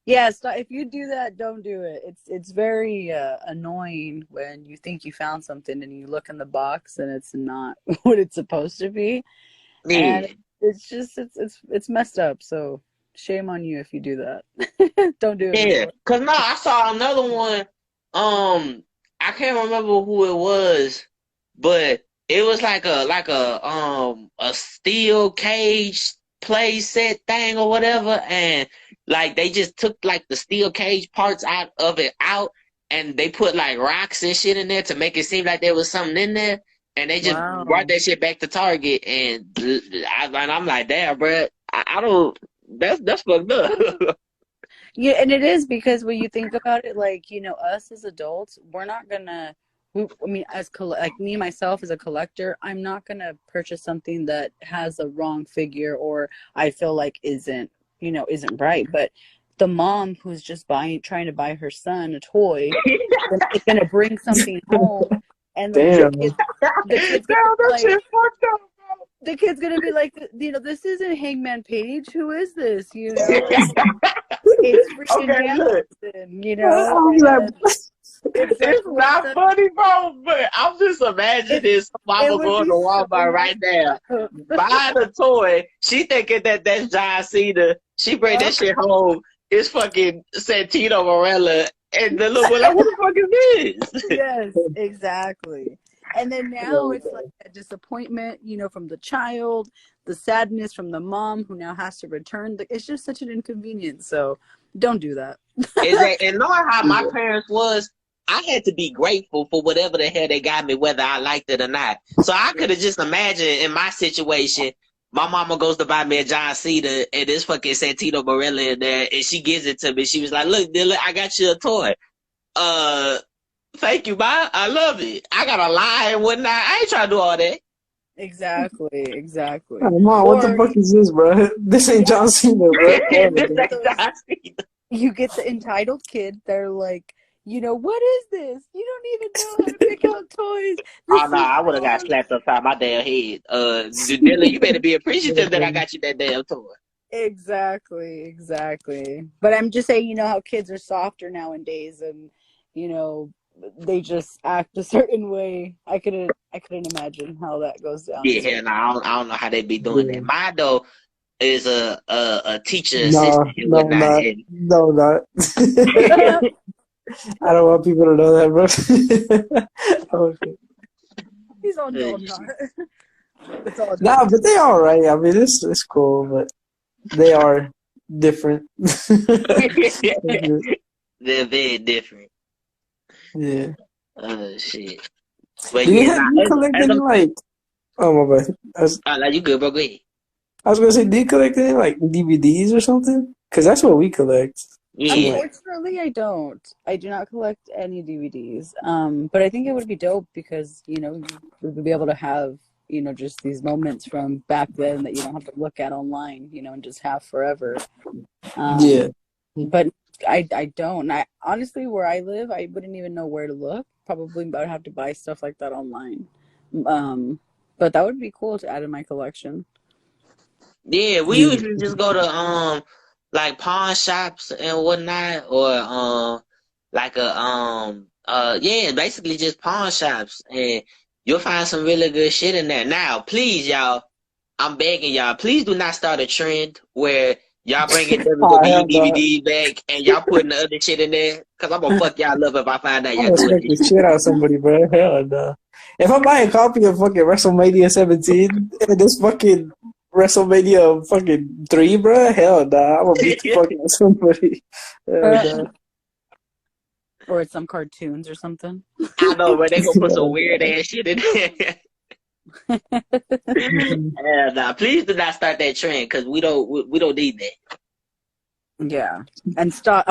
Yeah, if you do that, don't do it. It's very annoying when you think you found something and you look in the box and it's not what it's supposed to be. Yeah. And it's just it's messed up. So shame on you if you do that. Don't do it. Yeah, because no, I saw another one. I can't remember who it was, but it was like a steel cage play set thing or whatever, and like they just took like the steel cage parts out of it and they put like rocks and shit in there to make it seem like there was something in there, and they just brought that shit back to Target, and I'm like, damn, bro, I don't. That's fucked up. Yeah, and it is, because when you think about it, like, us as adults, we're not gonna. I mean, like me myself as a collector, I'm not gonna purchase something that has a wrong figure or I feel like isn't right. But the mom who's just trying to buy her son a toy, is gonna bring something home, and the kid's gonna be like, the kid's gonna be like, this isn't Hangman Page. Who is this? It's freaking Hamilton. It's not funny, bro. But I'm just imagining this mama going to Walmart right now, buying a toy. She thinking that that's John Cena. She bring that shit home. It's fucking Santino Morella, and the little boy like, what the fuck is this? Yes, exactly. And then now it's like a disappointment, from the child, the sadness from the mom who now has to return. It's just such an inconvenience. So don't do that. And knowing how my parents was, I had to be grateful for whatever the hell they got me, whether I liked it or not. So I could have just imagined in my situation, my mama goes to buy me a John Cena and this fucking Santino Morella in there, and she gives it to me. She was like, look, Dylan, I got you a toy. Thank you, Ma. I love it. I gotta lie and whatnot. I ain't trying to do all that. Exactly. Oh, Mom, what the fuck is this, bro? This ain't John Cena, bro. You get the entitled kid. They're like, what is this? You don't even know how to pick out toys. Oh, no, I would have got slapped upside my damn head. Dylan, you better be appreciative that I got you that damn toy. Exactly. But I'm just saying, how kids are softer nowadays, and they just act a certain way. I couldn't imagine how that goes down. Yeah, no, I don't know how they be doing that. Mine though is a teacher assistant. No, not. I don't want people to know that, bro. Oh, shit. He's all no, It's all nah, but they all right. I mean, it's cool, but they are different. They're very different. Yeah. Shit. But Do you collect any, like... Oh, my bad. Like, you good, bro? Go ahead. I was going to say, do you collect any, like, DVDs or something? Because that's what we collect. Yeah. Unfortunately, I don't. I do not collect any DVDs. But I think it would be dope because, you know, we would be able to have, you know, just these moments from back then that you don't have to look at online, you know, and just have forever. Yeah. But I don't. I honestly, where I live, I wouldn't even know where to look. Probably I would have to buy stuff like that online. But that would be cool to add in my collection. Yeah, we Yeah. usually just go to like pawn shops and whatnot, or like a yeah, basically just pawn shops, and you'll find some really good shit in there. Now, please, y'all, I'm begging y'all, please do not start a trend where y'all bringing Oh, WWE hell no. DVD back and y'all putting the other shit in there, cause I'm gonna fuck y'all up if I find out I'm y'all gonna doing smack the this shit. shit out of somebody, bro. Hell no. If I buy a copy of fucking WrestleMania 17 and this fucking WrestleMania fucking 3, bro, hell nah. I'm gonna beat the fuck out of somebody. Hell nah. Or some cartoons or something. I know, but they gonna put some Hell weird nah. ass shit in there. Nah, please do not start that trend because we don't need that. Yeah, and stop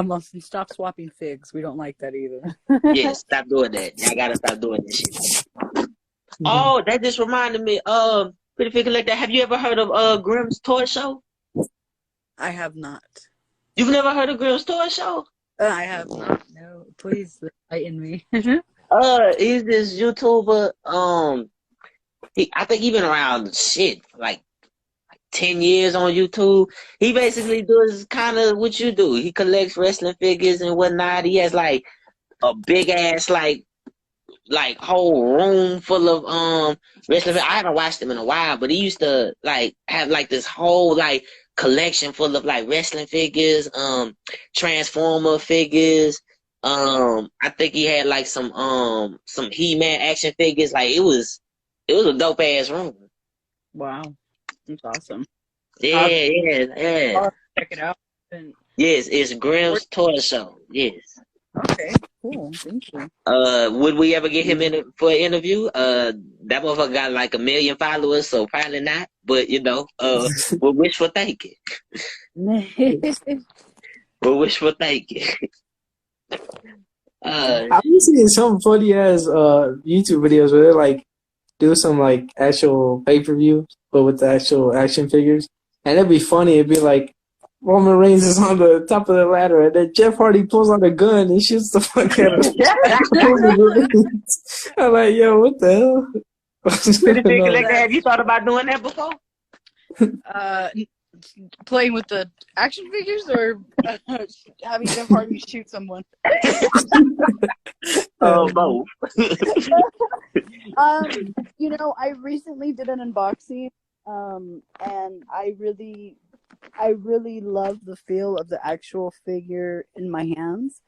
swapping figs. We don't like that either. Yes, stop doing that. Y'all gotta stop doing this shit. Mhm. Oh, that just reminded me. Pretty Figure like that. Have you ever heard of Grimm's Toy Show? I have not. You've never heard of Grimm's Toy Show? I have not. No, please enlighten me. He's this YouTuber. I think he been around shit like 10 years on YouTube. He basically does kind of what you do. He collects wrestling figures and whatnot. He has like a big ass like whole room full of wrestling. I haven't watched him in a while, but he used to like have like this whole like collection full of like wrestling figures, Transformer figures. I think he had like some He-Man action figures. Like it was a dope ass room. Wow, that's awesome. Yeah, yeah, yeah. I'll check it out. And, Yes, it's Grimm's Toy Show. Yes. okay, cool. Thank you. Would we ever get him in for an interview? That motherfucker got like 1 million followers, so probably not. But we're wishful thinking. We're wishful thinking. I've been seeing some funny ass YouTube videos where they like do some like actual pay-per-view, but with the actual action figures, and it'd be funny. It'd be like Roman Reigns is on the top of the ladder, and then Jeff Hardy pulls out a gun and shoots the fuck out of Roman Reigns. I'm like, yo, what the hell? What's Pretty going big on? like that. Have you thought about doing that before? Playing with the action figures or having Jeff Hardy shoot someone? Both. You know, I recently did an unboxing, and I really love the feel of the actual figure in my hands.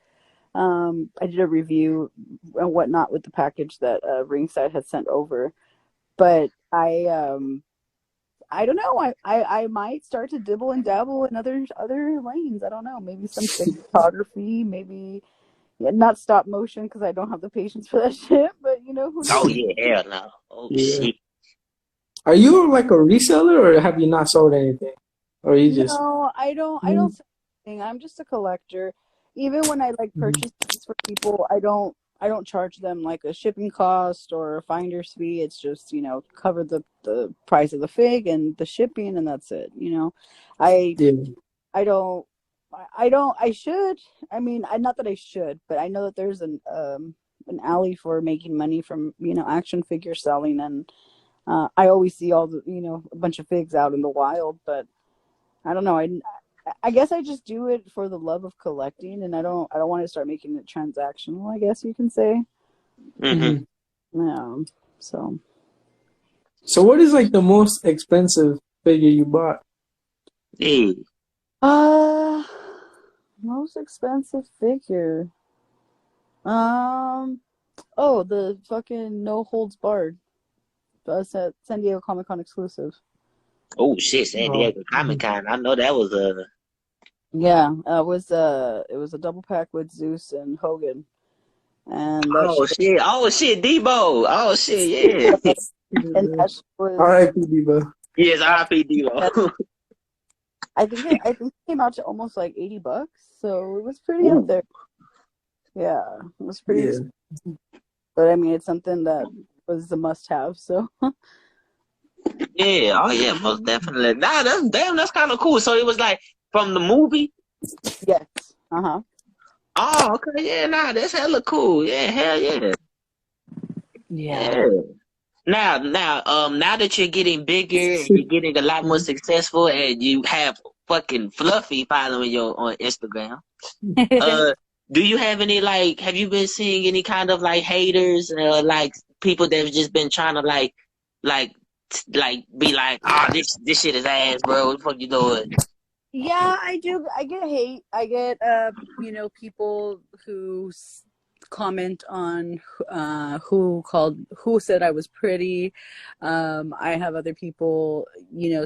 I did a review and whatnot with the package that Ringside had sent over, but I don't know. I might start to dibble and dabble in other lanes. I don't know. Maybe some photography. Maybe not stop motion because I don't have the patience for that shit. But you know who knows? Oh yeah, hell no. Oh Yeah. shit. Are you like a reseller, or have you not sold anything, or you just? No, I don't. I don't sell anything. I'm just a collector. Even when I like purchase things for people, I don't charge them like a shipping cost or a finder's fee. It's just, you know, cover the price of the fig and the shipping, and that's it. You know, I don't. I should. I mean, not that I should, but I know that there's an alley for making money from, you know, action figure selling, and I always see all the, you know, a bunch of figs out in the wild, but I don't know. I guess I just do it for the love of collecting, and I don't want to start making it transactional, I guess you can say. Mm-hmm. Yeah. So what is like the most expensive figure you bought? Yeah. Most expensive figure. The fucking No Holds Barred. San Diego Comic Con exclusive. Oh shit, San Diego Comic Con. I know that was Yeah, it was a double pack with Zeus and Hogan. And Oh shit, Debo. Oh shit, yeah. and that shit was R.I.P. Diva. Yes, R.I.P. Debo. I think it came out to almost like $80, so it was pretty up Ooh. there. Yeah, it was pretty Yeah. expensive. But I mean, it's something that was a must-have. So Yeah, oh yeah, most definitely. Nah, that's kind of cool. So it was like from the movie. yes, uh-huh. Oh, okay, yeah, nah, that's hella cool. Yeah, hell yeah, Yeah. yeah. Now that you're getting bigger and you're getting a lot more successful, and you have fucking Fluffy following you on Instagram. Uh, do you have any like? Have you been seeing any kind of like haters, like people that've just been trying to like, be like, ah, this shit is ass, bro. What the fuck you doing? Yeah, I do. I get hate. I get, people who comment on who said I was pretty. I have other people,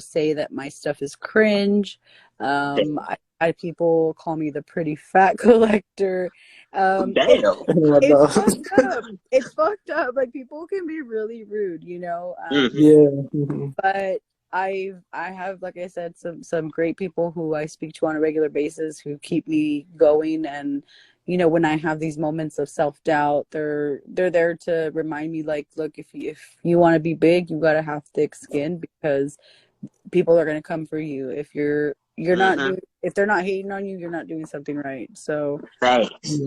say that my stuff is cringe. I had people call me the pretty fat collector. It's Damn. it's No. fucked up. It's fucked up. Like people can be really rude. Hmm. Yeah. Mhm. But I have, like I said, some great people who I speak to on a regular basis who keep me going. And when I have these moments of self-doubt, they're there to remind me, like, look, if you want to be big, you got to have thick skin, because people are going to come for you. You're not Hmm. doing, if they're not hating on you, you're not doing something right. So Thanks.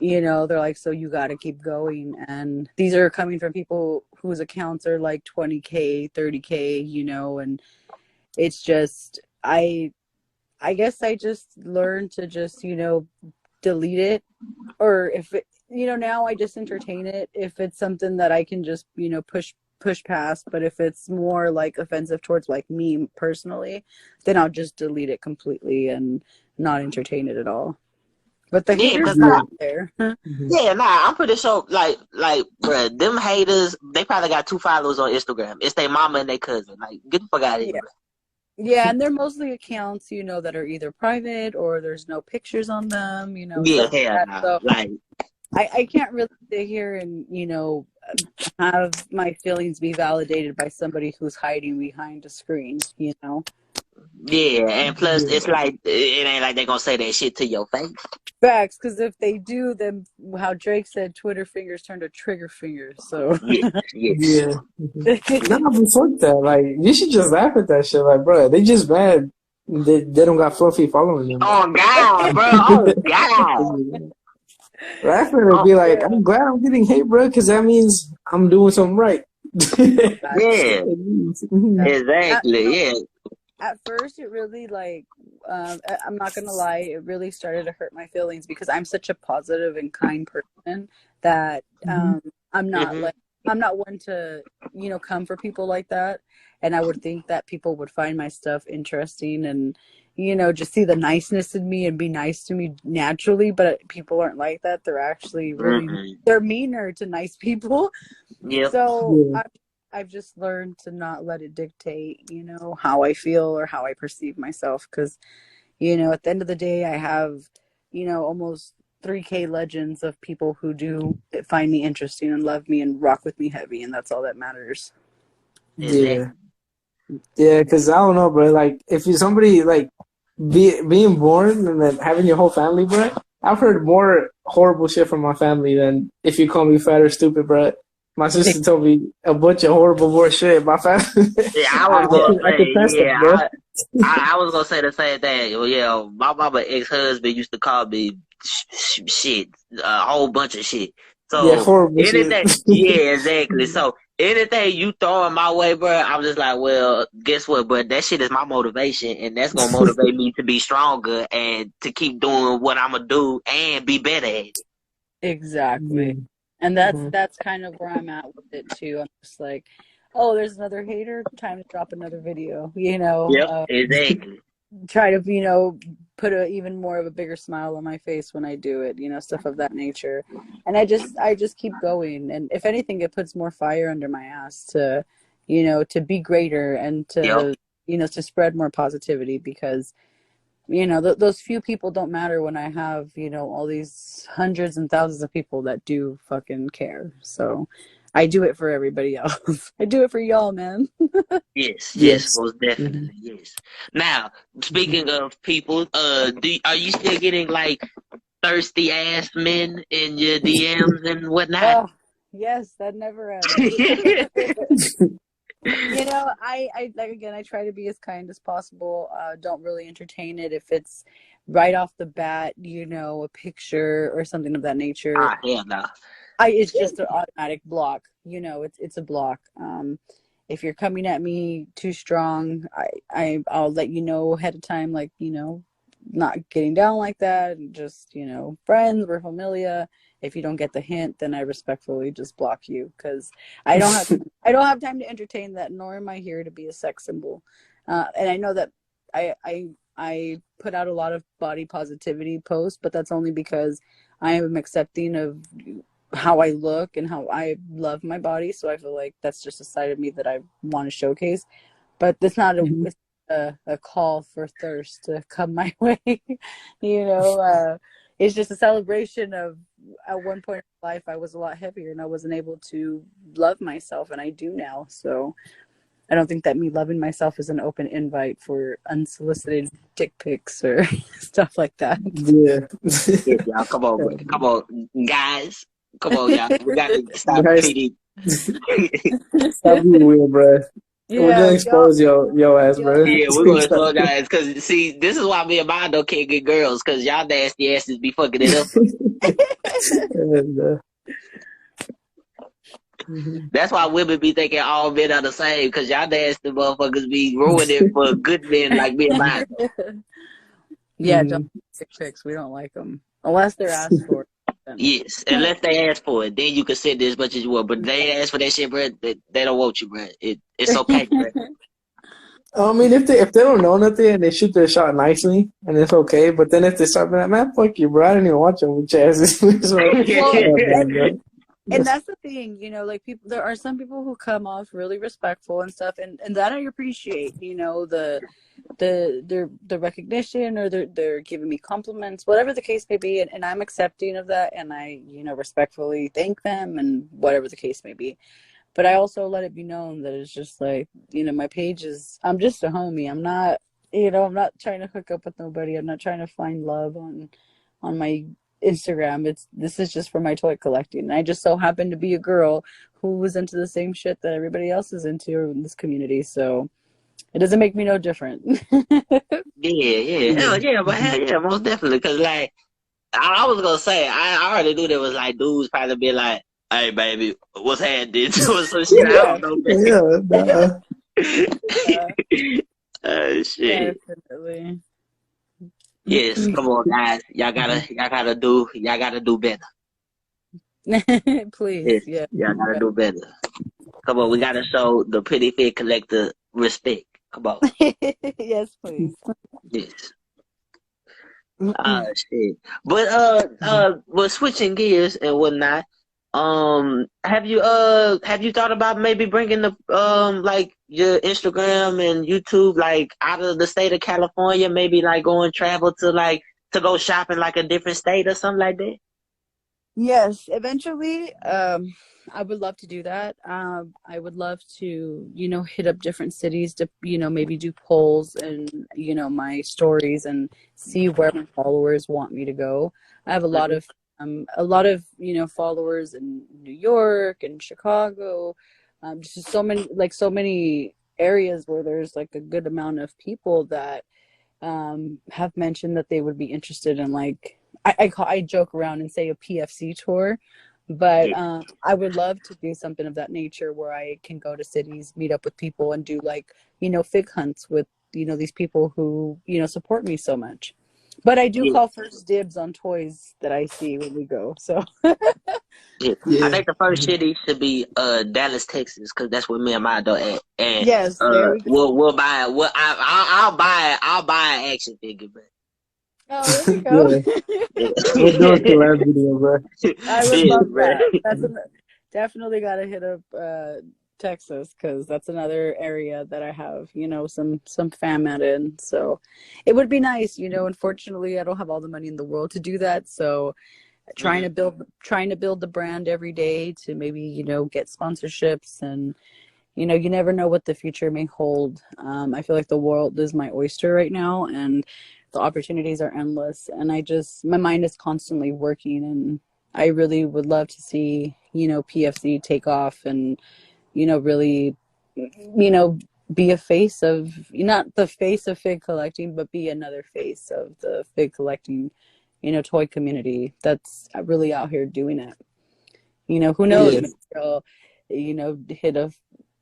they're like, so you got to keep going. And these are coming from people whose accounts are like 20K, 30K, and it's just, I guess I just learned to just, delete it. Or if it, now I just entertain it if it's something that I can just, push past. But if it's more like offensive towards like me personally, then I'll just delete it completely and not entertain it at all. But the Yeah, haters cause are out there. Mhm. yeah, nah, I'm pretty sure, bruh, them haters, they probably got 2 followers on Instagram. It's their mama and their cousin. Like, get the fuck out of here, Yeah. bro. Yeah, and they're mostly accounts, that are either private or there's no pictures on them, Yeah, stuff like hell that. nah. So Like, I can't really sit here and, have my feelings be validated by somebody who's hiding behind a screen. yeah, and plus, Yeah. it's like, it ain't like they gonna say that shit to your face. Facts, because if they do, then how Drake said, Twitter fingers turn to trigger fingers. So Yes, yes. Yeah. Mhm. Nah, but fuck that. Like, you should just laugh at that shit. Like, bro, they just mad they don't got Fluffy following them. Oh, God, bro. Oh, God. Laugh at it and Oh, be like, yeah. I'm glad I'm getting hate, bro, because that means I'm doing something right. Facts. yeah, Yeah. exactly, yeah. At first it really I'm not gonna lie, it really started to hurt my feelings because I'm such a positive and kind person that Mhm. I'm not Hmm. like I'm not one to come for people like that. And I would think that people would find my stuff interesting and just see the niceness in me and be nice to me naturally. But people aren't like that. They're actually really, Mm-mm. they're meaner to nice people. Yep. So Yeah. I've just learned to not let it dictate, how I feel or how I perceive myself. Because, at the end of the day, I have, almost 3K legends of people who do find me interesting and love me and rock with me heavy. And that's all that matters. Yeah. Exactly. Yeah, because I don't know, bro. Like, if you somebody, like, being born and then having your whole family, bro, I've heard more horrible shit from my family than if you call me fat or stupid, bro. My sister told me a bunch of horrible more shit. My family, Yeah, I I, was I, gonna could, I could say, test yeah, it, bro. I was gonna say the same thing. Well, yeah, my mama ex-husband used to call me shit, a whole bunch of shit. Yeah, So horrible shit. anything, yeah, exactly. So anything you throwing my way, bro, I'm just like, well, guess what, bro? That shit is my motivation, and that's gonna motivate me to be stronger and to keep doing what I'm gonna do and be better at it. Yeah. Exactly. And Mhm. that's kind of where I'm at with it too. I'm just like, oh, there's another hater. Time to drop another video. Yep, exactly. Try to put even more of a bigger smile on my face when I do it. Stuff of that nature. And I just keep going. And if anything, it puts more fire under my ass to, to be greater and Yep. to spread more positivity because those few people don't matter when I have all these hundreds and thousands of people that do fucking care. So I do it for everybody else. I do it for y'all, man. Yes, most definitely, yes. Now, speaking of people, are you still getting like thirsty ass men in your DMs and whatnot? Oh, yes, that never ends. I like, again, I try to be as kind as possible. Don't really entertain it if it's right off the bat, a picture or something of that nature. Ah, hell no. It's just an automatic block. It's a block. If you're coming at me too strong, I'll let you know ahead of time, like, not getting down like that. Just, friends, we're familia. If you don't get the hint, then I respectfully just block you, because I don't have time to entertain that, nor am I here to be a sex symbol. And I know that I put out a lot of body positivity posts, but that's only because I am accepting of how I look and how I love my body. So I feel like that's just a side of me that I want to showcase. But it's not a call for thirst to come my way. It's just a celebration of, at one point in life I was a lot heavier and I wasn't able to love myself, and I do now. So I don't think that me loving myself is an open invite for unsolicited dick pics or stuff like that. Yeah. Yes, y'all, come on, guys. Come on, y'all. We gotta stop pretty. Stop being weird, bro. Yeah, We're gonna expose your ass, bro. Yeah, we're gonna slow down, because see, this is why me and Mondo can't get girls, because y'all nasty asses be fucking it up. That's why women be thinking all men are the same, because y'all nasty motherfuckers be ruining it for good men like me and Mondo. Yeah, don't dick pics. We don't like them unless they're asked for it. Yes, unless they ask for it, then you can send as much as you want. But they ain't ask for that shit, bro. They don't want you, bro. It's okay, bro. I mean, if they don't know nothing and they shoot their shot nicely, and it's okay. But then if they start being like, man, fuck you, bro, I didn't even watch your chances. And that's the thing, like, people, there are some people who come off really respectful and stuff, and that I appreciate, the recognition, or they're giving me compliments, whatever the case may be, and I'm accepting of that, and I, respectfully thank them, and whatever the case may be. But I also let it be known that it's just like, my page is, I'm just a homie. I'm not, I'm not trying to hook up with nobody. I'm not trying to find love on my Instagram. This is just for my toy collecting. And I just so happen to be a girl who was into the same shit that everybody else is into in this community. So it doesn't make me no different. Yeah. Hell yeah, but hell yeah, most definitely. Because, like, I was going to say, I already knew there was, like, dudes probably be like, hey, baby, what's happening? Or some shit. I don't know, man. Yeah. Shit. Definitely. Yes, come on, guys. Y'all gotta do better. Please, Yes, y'all gotta do better. Come on, we gotta show the Prettyfigcollector respect. Come on. Yes, please. Yes. Shit. But switching gears and whatnot. Have you thought about maybe bringing the like your Instagram and YouTube like out of the state of California? Maybe like travel to go shopping like a different state or something like that? Yes, eventually, I would love to do that. I would love to, hit up different cities to, maybe do polls and, my stories and see where my followers want me to go. I have a lot of, followers in New York and Chicago, just so many areas where there's like a good amount of people that, have mentioned that they would be interested in, like, I joke around and say a PFC tour, but I would love to do something of that nature where I can go to cities, meet up with people, and do like fig hunts with these people who support me so much. But I do call first dibs on toys that I see when we go. So I think the first city should be Dallas, Texas, because that's where me and my dog at. And yes, there we go. we'll buy. I'll buy an action figure, bro. Oh, there we go. We'll do a collab video, bro. I would love that. That's definitely got to hit up Texas, because that's another area that I have some fam at in. So it would be nice. Unfortunately, I don't have all the money in the world to do that. So trying to build the brand every day to maybe, you know, get sponsorships, and you know, you never know what the future may hold. I feel like the world is my oyster right now, and the opportunities are endless, and my mind is constantly working, and I really would love to see, you know, PFC take off and, you know, really, you know, be a face of, not the face of fig collecting, but be another face of the fig collecting, you know, toy community that's really out here doing it. You know, who knows? Yeah. Maybe I'll, you know, hit up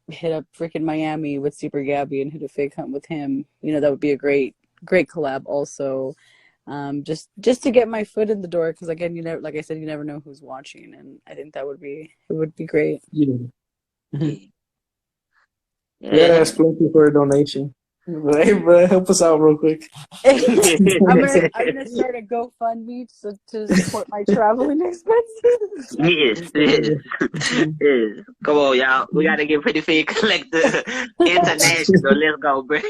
freaking Miami with Super Gabby and hit a fig hunt with him. You know, that would be a great collab also. Just to get my foot in the door, because again, you never, like I said, you never know who's watching, and I think it would be great. Yeah. Yeah. We gotta ask Fluffy for a donation. Hey, bro, help us out real quick. I'm gonna start a GoFundMe to support my traveling expenses. Yes. Come on, y'all. We gotta get Prettyfigcollector International. Let's go, bro.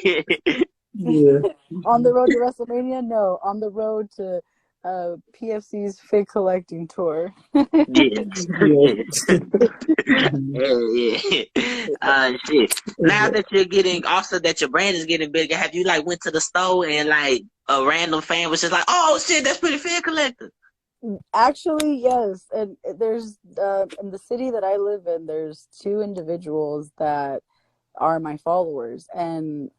Yeah. On the road to WrestleMania? No, on the road to PFC's fig collecting tour. Yes. Yeah. Shit. Now that you're getting, also that your brand is getting bigger, have you like went to the store and like a random fan was just like, oh shit, that's Prettyfigcollector? Actually, yes. And there's in the city that I live in, there's two individuals that are my followers, and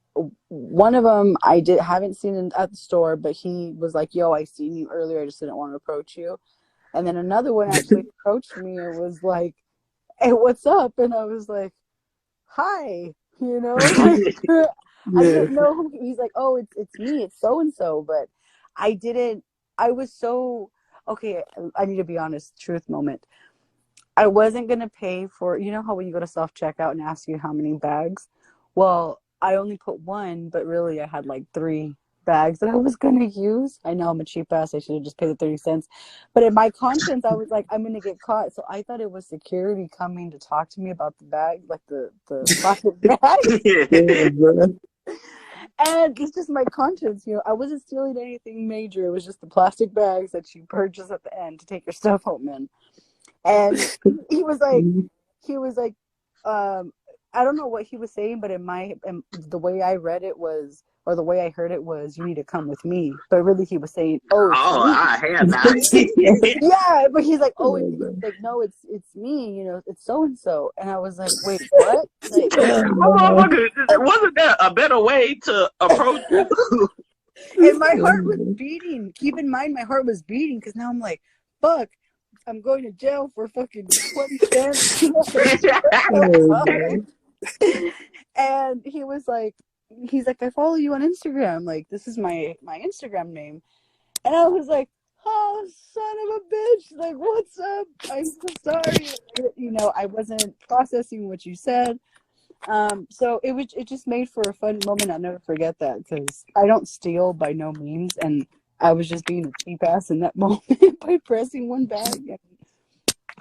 one of them I haven't seen at the store, but he was like, "Yo, I seen you earlier. I just didn't want to approach you." And then another one actually approached me and was like, "Hey, what's up?" And I was like, "Hi," you know. I didn't know who. He's like, "Oh, it's me. It's so and so," but I didn't. I was so okay. I need to be honest. Truth moment. I wasn't gonna pay for, you know how when you go to self checkout and ask you how many bags. Well, I only put one, but really I had like 3 bags that I was gonna use. I know I'm a cheap ass. I should have just paid the 30 cents. But in my conscience, I was like, I'm gonna get caught. So I thought it was security coming to talk to me about the bag, like the plastic bag. And it's just my conscience, you know. I wasn't stealing anything major. It was just the plastic bags that you purchase at the end to take your stuff home in. And he was like, I don't know what he was saying, but the way I read it was, or the way I heard it was, you need to come with me. But really, he was saying, "Oh, hell no." Yeah, but he's like, "Oh, it's like, no, it's me. You know, it's so and so." And I was like, "Wait, what?" Like, wasn't there a better way to approach you? And my heart was beating. Keep in mind, my heart was beating because now I'm like, "Fuck." I'm going to jail for fucking 20 cents. And he's like, I follow you on Instagram. Like, this is my Instagram name. And I was like, oh, son of a bitch. Like, what's up? I'm so sorry. You know, I wasn't processing what you said. So it just made for a fun moment. I'll never forget that because I don't steal by no means. And I was just being a cheap ass in that moment by pressing one bag and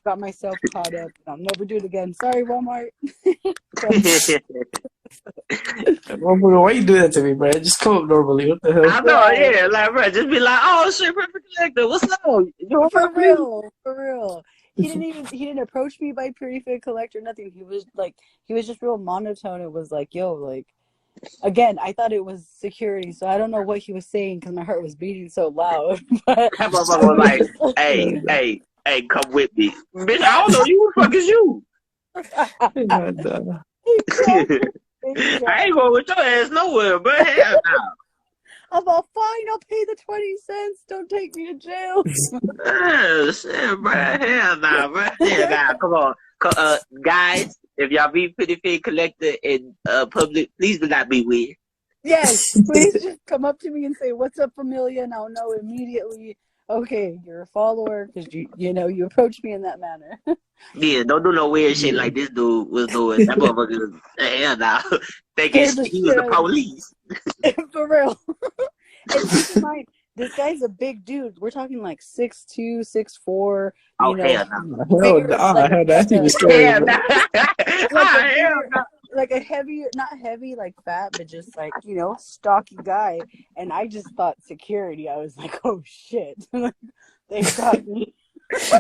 got myself caught up. I'll never do it again. Sorry, Walmart. Why you do that to me, bro? Just come up normally. What the hell? I know, yeah. Like, bro, just be like, oh, shit, Prettyfigcollector, what's up? For real. He didn't approach me by Prettyfigcollector, nothing. He was just real monotone. It was like, yo, like, again, I thought it was security, so I don't know what he was saying because my heart was beating so loud. But that motherfucker was like, hey, come with me. Bitch, I don't know you. Who the fuck is you? I ain't going with your ass nowhere, but hell no. I'm all fine. I'll pay the 20 cents. Don't take me to jail. Shit, bro. Hell no, bro. Hell no. Come on. Guys, if y'all be Prettyfigcollector in public, please do not be weird. Yes, please just come up to me and say, what's up, familia? And I'll know immediately, okay, you're a follower because you approached me in that manner. Yeah, don't do no weird shit like this dude was doing. That motherfucker, hell no. Thinking he was the police. For real. And keep in mind, this guy's a big dude. We're talking like 6'2", 6'4". Oh, hell no. Like a heavy, not heavy, like fat, but just like, stocky guy. And I just thought security. I was like, oh shit. They got me.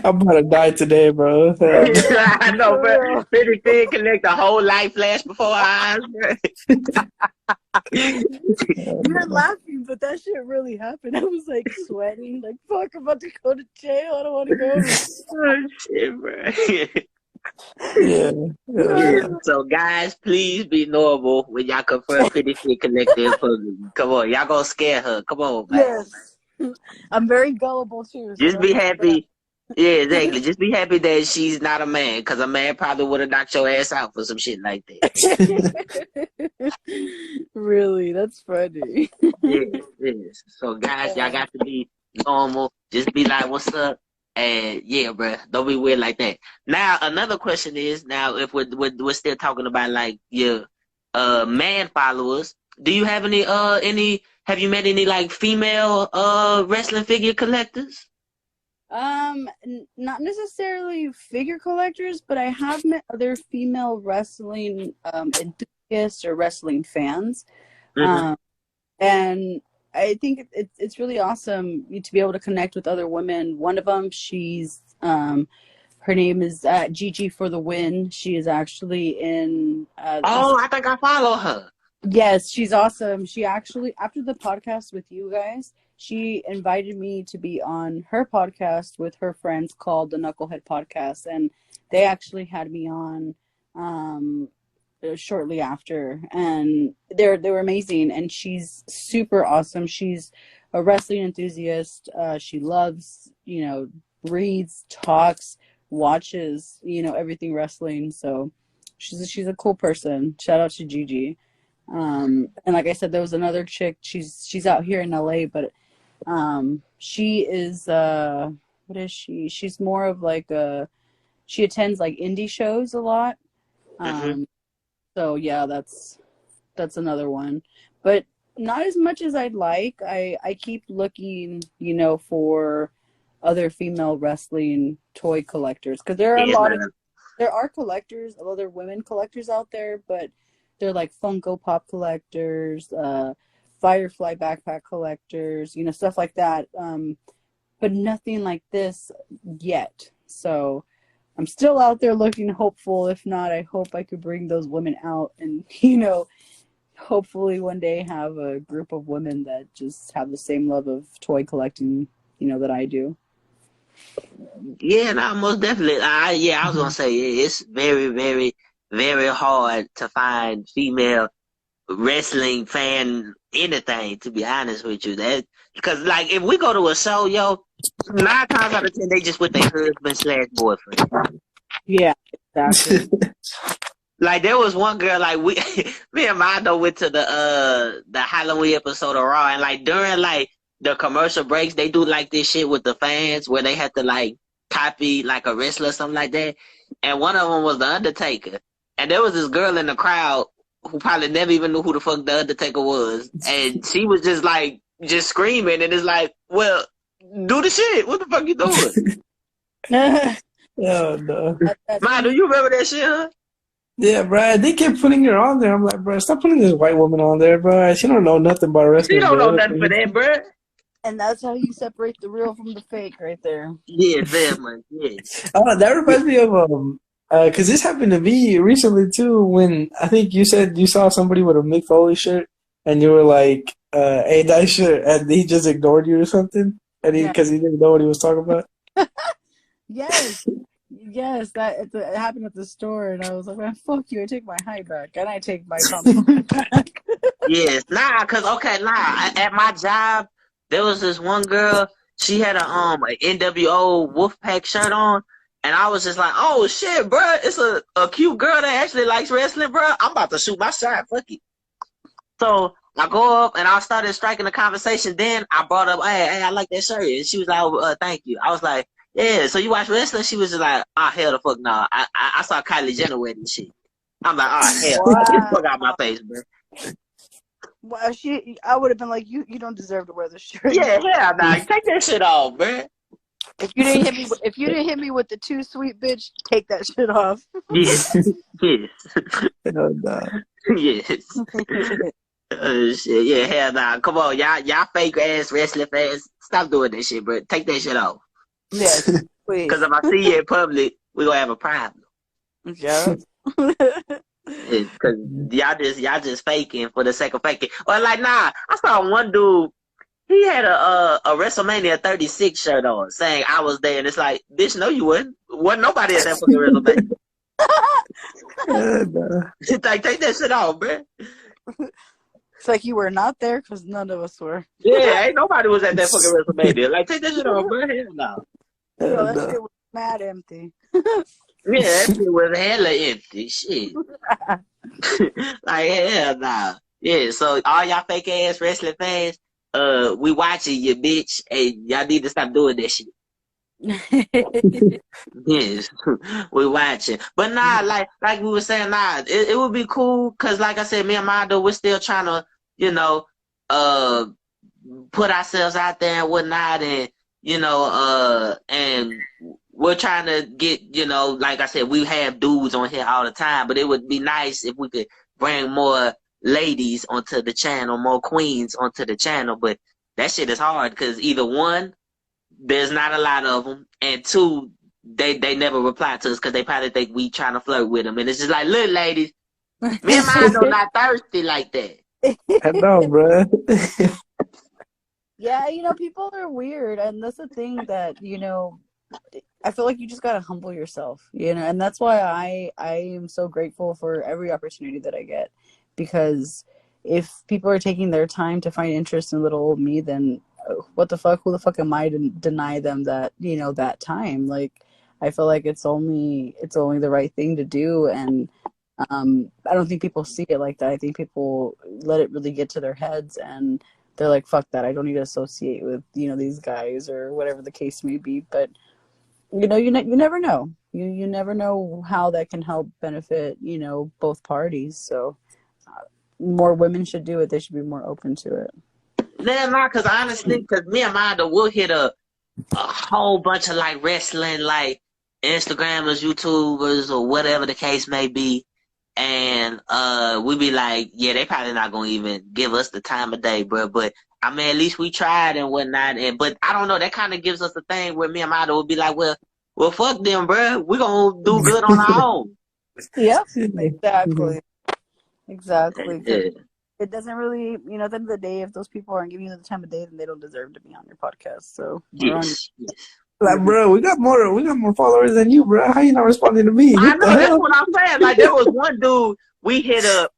I'm about to die today, bro. I know, bro. For real. Prettyfigcollector whole life flash before our eyes, bro. You're laughing, but that shit really happened. I was like sweating, like fuck, I'm about to go to jail. I don't want to go. Oh shit, bro. Yeah. Yeah. So guys, please be normal when y'all confront Prettyfigcollector in public. Come on, y'all gonna scare her. Come on, man. Yes, I'm very gullible too. So Just be don't do happy. Yeah, exactly. Just be happy that she's not a man, because a man probably would have knocked your ass out for some shit like that. that. Really, that's funny. Yes. So guys, y'all got to be normal. Just be like, "What's up?" And yeah, bro, don't be weird like that. Now, another question is, now if we're still talking about like your man followers, do you have any have you met any like female wrestling figure collectors? Not necessarily figure collectors, but I have met other female wrestling enthusiasts or wrestling fans. Mm-hmm. And I think it's really awesome to be able to connect with other women. One of them, she's her name is Gigi for the Win. She is actually in. Oh, I think I follow her. Yes, she's awesome. She actually, after the podcast with you guys, she invited me to be on her podcast with her friends called the Knucklehead Podcast, and they actually had me on shortly after, and they were amazing. And she's super awesome. She's a wrestling enthusiast. She loves, reads, talks, watches, everything wrestling. So she's a cool person. Shout out to Gigi. And like I said, there was another chick. She's out here in LA, but she is what is she? She's more of like she attends like indie shows a lot. So yeah, that's another one, but not as much as I'd like. I keep looking, for other female wrestling toy collectors, because there are collectors, other women collectors out there, but they're like Funko Pop collectors, Firefly backpack collectors, stuff like that. But nothing like this yet. So I'm still out there looking hopeful. If not, I hope I could bring those women out and, hopefully one day have a group of women that just have the same love of toy collecting, that I do. Yeah, no, most definitely. I was gonna say it's very, very, very hard to find female wrestling fan anything. To be honest with you, that because like if we go to a show, 9 times out of 10 they just with their husband/boyfriend. Yeah, exactly. Like there was one girl, like me and Mando went to the Halloween episode of Raw, and like during like the commercial breaks, they do like this shit with the fans where they have to like copy like a wrestler or something like that. And one of them was the Undertaker, and there was this girl in the crowd who probably never even knew who the fuck the Undertaker was, and she was just screaming, and it's like, well, do the shit. What the fuck you doing? Oh no. Ma, do you remember that shit, huh? Yeah, bro. They kept putting her on there. I'm like, bro, stop putting this white woman on there, bro. She don't know nothing about wrestling. She don't know nothing for that, bro. And that's how you separate the real from the fake, right there. Yeah, very much. Yes. That reminds me of because this happened to me recently too. When I think you said you saw somebody with a Mick Foley shirt, and you were like, "Hey, that shirt," and he just ignored you or something, and because he didn't know what he was talking about. Yes, that it happened at the store, and I was like, "Man, fuck you! I take my hype back, and I take my compliment back." Yes, at my job, there was this one girl. She had a NWO Wolfpack shirt on, and I was just like, "Oh shit, bro! It's a cute girl that actually likes wrestling, bro. I'm about to shoot my shot. Fuck it." So I go up and I started striking a conversation. Then I brought up, "Hey, I like that shirt," and she was like, "Oh, thank you." I was like, "Yeah, so you watch wrestling?" She was just like, "Oh, hell the fuck no. I saw Kylie Jenner wedding shit." I'm like, "Oh, hell. Get the fuck out my face, bro." Well, I would have been like, you don't deserve to wear this shirt. Yeah, hell nah. Take that shit off, bro. If you didn't hit me with the too sweet bitch, take that shit off. Yes. Yes. Hell no. Yes. Shit. Yeah, hell nah. Come on, y'all fake ass wrestling fans. Stop doing that shit, bro. Take that shit off. Yes, please. Because if I see you in public, we're gonna have a problem. Yeah. Because y'all just faking for the sake of faking. Or like, nah, I saw one dude. He had a WrestleMania 36 shirt on, saying I was there, and it's like, bitch, no, you wouldn't. Wasn't nobody at that fucking WrestleMania. It's like, take that shit off, man. It's like you were not there because none of us were. Yeah, ain't nobody was at that fucking WrestleMania. Like, take that shit off, bro. Hell no. Yo, that shit was mad empty. Yeah, that shit was hella empty. Shit. Like, hell no. Yeah, so all y'all fake ass wrestling fans, we watching you, bitch. Hey, y'all need to stop doing that shit. Yes, we watching. But nah, like we were saying, nah, it would be cool because, like I said, me and Mondo, we're still trying to, you know, put ourselves out there and whatnot, and and we're trying to get, like I said, we have dudes on here all the time, but it would be nice if we could bring more ladies onto the channel, more queens onto the channel. But that shit is hard because either one, there's not a lot of them, and two, they never reply to us because they probably think we trying to flirt with them, and it's just like, look, ladies, me and Mondo not thirsty like that. I know, bro. Yeah, people are weird, and that's the thing that, I feel like you just gotta humble yourself, and that's why I am so grateful for every opportunity that I get, because if people are taking their time to find interest in little old me, then what the fuck? Who the fuck am I to deny them that, that time? Like, I feel like it's only the right thing to do, and I don't think people see it like that. I think people let it really get to their heads, and they're like, fuck that, I don't need to associate with, these guys or whatever the case may be. But, you never know. You never know how that can help benefit, both parties. So more women should do it. They should be more open to it. Yeah, no, because honestly, because me and Mondo will hit a whole bunch of like wrestling, like Instagrammers, YouTubers, or whatever the case may be. And we be like, yeah, they probably not gonna even give us the time of day, bro. But I mean, at least we tried and whatnot. But I don't know, that kind of gives us a thing where me and Mondo would be like, well, fuck them, bro. We gonna do good on our own. Yep, exactly. Yeah. It doesn't really, at the end of the day, if those people aren't giving you the time of day, then they don't deserve to be on your podcast. So Yes. Like, bro, we got more followers than you, bro. How you not responding to me? I know, that's what I'm saying. Like, there was one dude we hit up.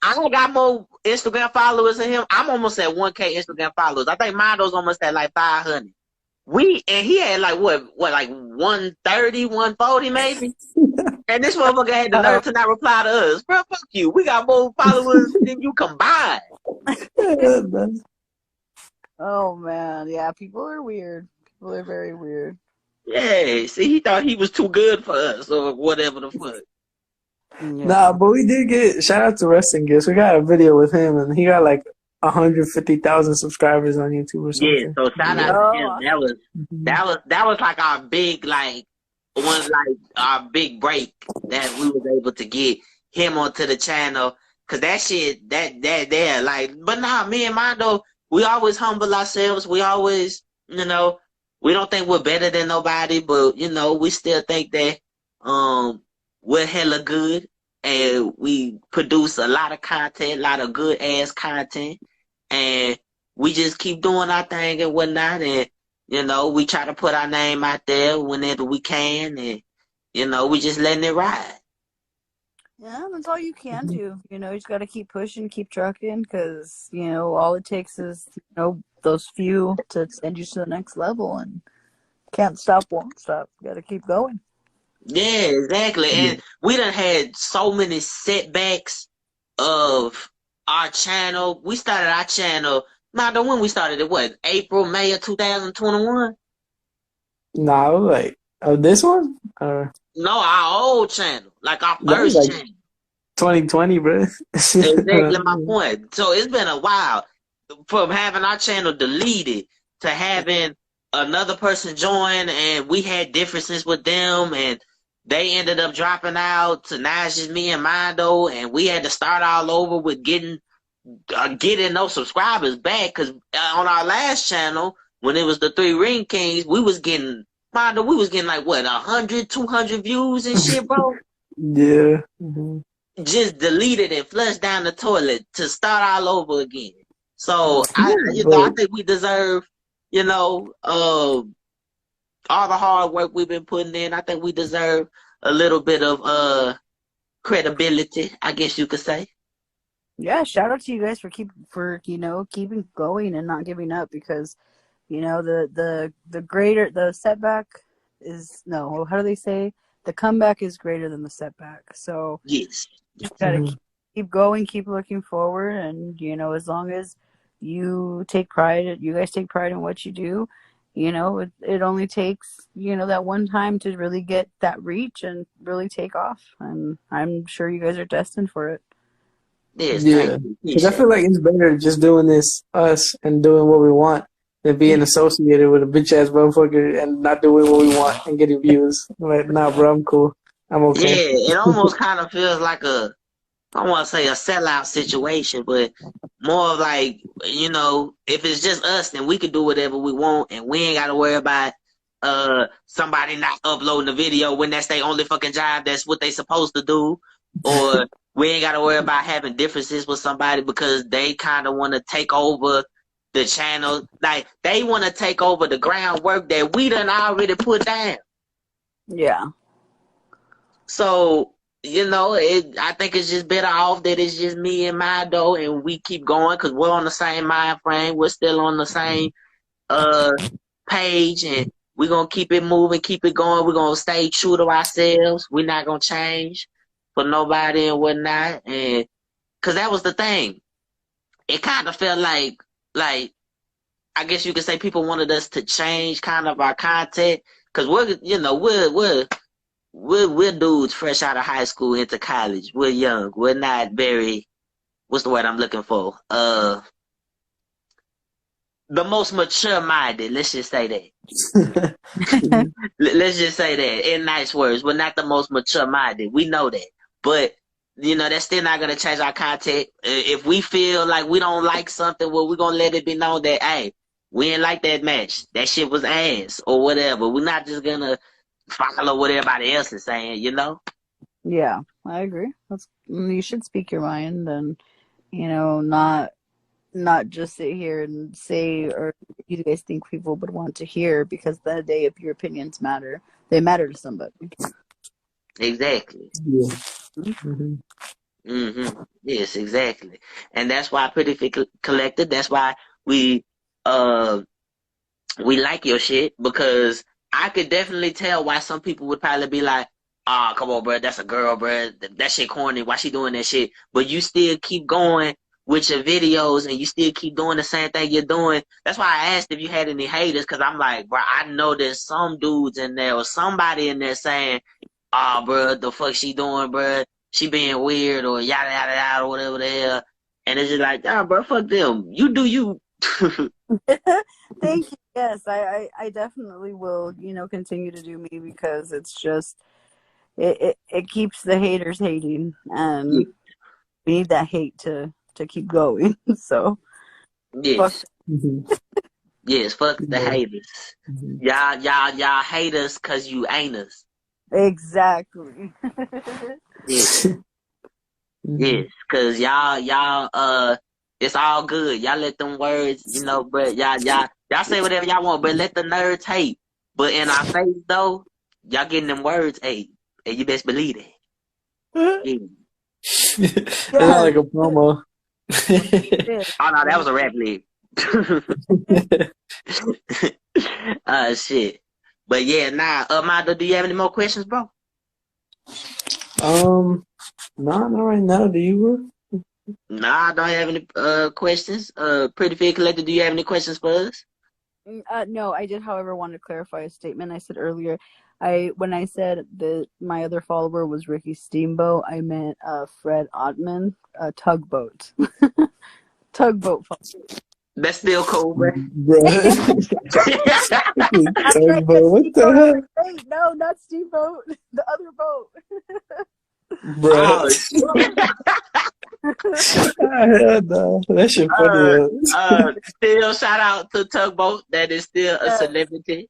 I got more Instagram followers than him. I'm almost at 1K Instagram followers. I think Mondo's almost at like 500. And he had like what, like 130, 140 maybe. And this motherfucker had the nerve to not reply to us. Bro, fuck you. We got more followers than you combined. Oh man, yeah, people are weird. People are very weird. Yeah, see, he thought he was too good for us or whatever the fuck. Yeah. Nah, but we did get shout out to Wrestling Gifts. We got a video with him, and he got like 150,000 subscribers on YouTube or something. Yeah, so shout out to him. That was like our big our big break that we was able to get him onto the channel. Cause that shit, that there, like, but nah, me and Mondo, we always humble ourselves. We always, we don't think we're better than nobody, but we still think that we're hella good, and we produce a lot of content, a lot of good ass content, and we just keep doing our thing and whatnot, and we try to put our name out there whenever we can, and we just letting it ride. Yeah, that's all you can do. You just got to keep pushing, keep trucking, because all it takes is those few to send you to the next level, and can't stop, won't stop. You got to keep going. Yeah, exactly. And we done had so many setbacks of our channel. We started our channel. Now, when we started it, what, April, May of 2021? Nah, like, this one? No, our old channel, like our first channel. 2020, bro. Exactly my point. So it's been a while from having our channel deleted to having another person join, and we had differences with them, and they ended up dropping out. So now it's just me and Mondo, and we had to start all over with getting those subscribers back, because on our last channel, when it was the 3 Ring Kings, we was getting Mind, we was getting like what 100, 200 views and shit, bro. Yeah. Just deleted and flushed down the toilet to start all over again. So I But think we deserve, all the hard work we've been putting in. I think we deserve a little bit of credibility, I guess you could say. Yeah, shout out to you guys for keeping going and not giving up, because the greater the setback is, no, how do they say, the comeback is greater than the setback. So Yes. just gotta keep going, keep looking forward, and as long as you guys take pride in what you do, it only takes that one time to really get that reach and really take off, and I'm sure you guys are destined for it. Yes, yeah, thank you. because I feel like it's better just doing this us and doing what we want than being associated with a bitch ass motherfucker and not doing what we want and getting views. Like, nah, bro, I'm cool. I'm okay. Yeah, it almost kind of feels like I don't want to say a sellout situation, but more of like, if it's just us, then we can do whatever we want, and we ain't got to worry about somebody not uploading the video when that's their only fucking job. That's what they supposed to do. Or we ain't got to worry about having differences with somebody because they kind of want to take over the channel. Like, they want to take over the groundwork that we done already put down. Yeah. So, I think it's just better off that it's just me and Mado, and we keep going because we're on the same mind frame. We're still on the same page, and we're going to keep it moving, keep it going. We're going to stay true to ourselves. We're not going to change for nobody and whatnot. And because that was the thing. It kind of felt like, I guess you could say people wanted us to change kind of our content because we're dudes fresh out of high school into college. We're young. We're not very, what's the word I'm looking for? The most mature minded. Let's just say that. Let's just say that in nice words. We're not the most mature minded. We know that. But, that's still not going to change our content. If we feel like we don't like something, well, we're going to let it be known that, hey, we ain't like that match. That shit was ass or whatever. We're not just going to follow what everybody else is saying, Yeah, I agree. You should speak your mind, and not just sit here and say or you guys think people would want to hear, because at the end of the day, if your opinions matter, they matter to somebody. Exactly. Yeah. Yes, exactly. And that's why Prettyfigcollector, that's why we like your shit, because I could definitely tell why some people would probably be like, "Ah, come on, bro, that's a girl, bro. That shit corny. Why she doing that shit?" But you still keep going with your videos, and you still keep doing the same thing you're doing. That's why I asked if you had any haters, because I'm like, bro, I know there's some dudes in there or somebody in there saying, "Ah, bro, the fuck she doing, bro? She being weird or yada yada yada or whatever the hell." And it's just like, "Ah, bro, fuck them. You do you." Thank you. Yes, I definitely will, continue to do me, because it's just it keeps the haters hating, and we need that hate to keep going. So Yes. Mhm. Yes, fuck the Yeah. haters. Mhm. Y'all hate us cause you ain't us. exactly. Yes. Yes, cause y'all it's all good. Y'all let them words, but y'all say whatever y'all want, but let the nerds hate. But in our face though, y'all getting them words hate. And you best believe it. Yeah. It's not like a promo. Oh no, that was a rap league. Shit. But yeah, Mado, do you have any more questions, bro? No, not right now. Do you, bro? Nah, I don't have any questions. Prettyfigcollector, do you have any questions for us? No, I did, however, want to clarify a statement I said earlier. When I said that my other follower was Ricky Steamboat, I meant Fred Ottman, Tugboat. Tugboat follower. That's still cool, bro. Bro. I meant What the hell? Wait, no, not Steamboat. The other boat. Bro. Oh, Hell no. That shit funny. still shout out to Tugboat. That is still a celebrity.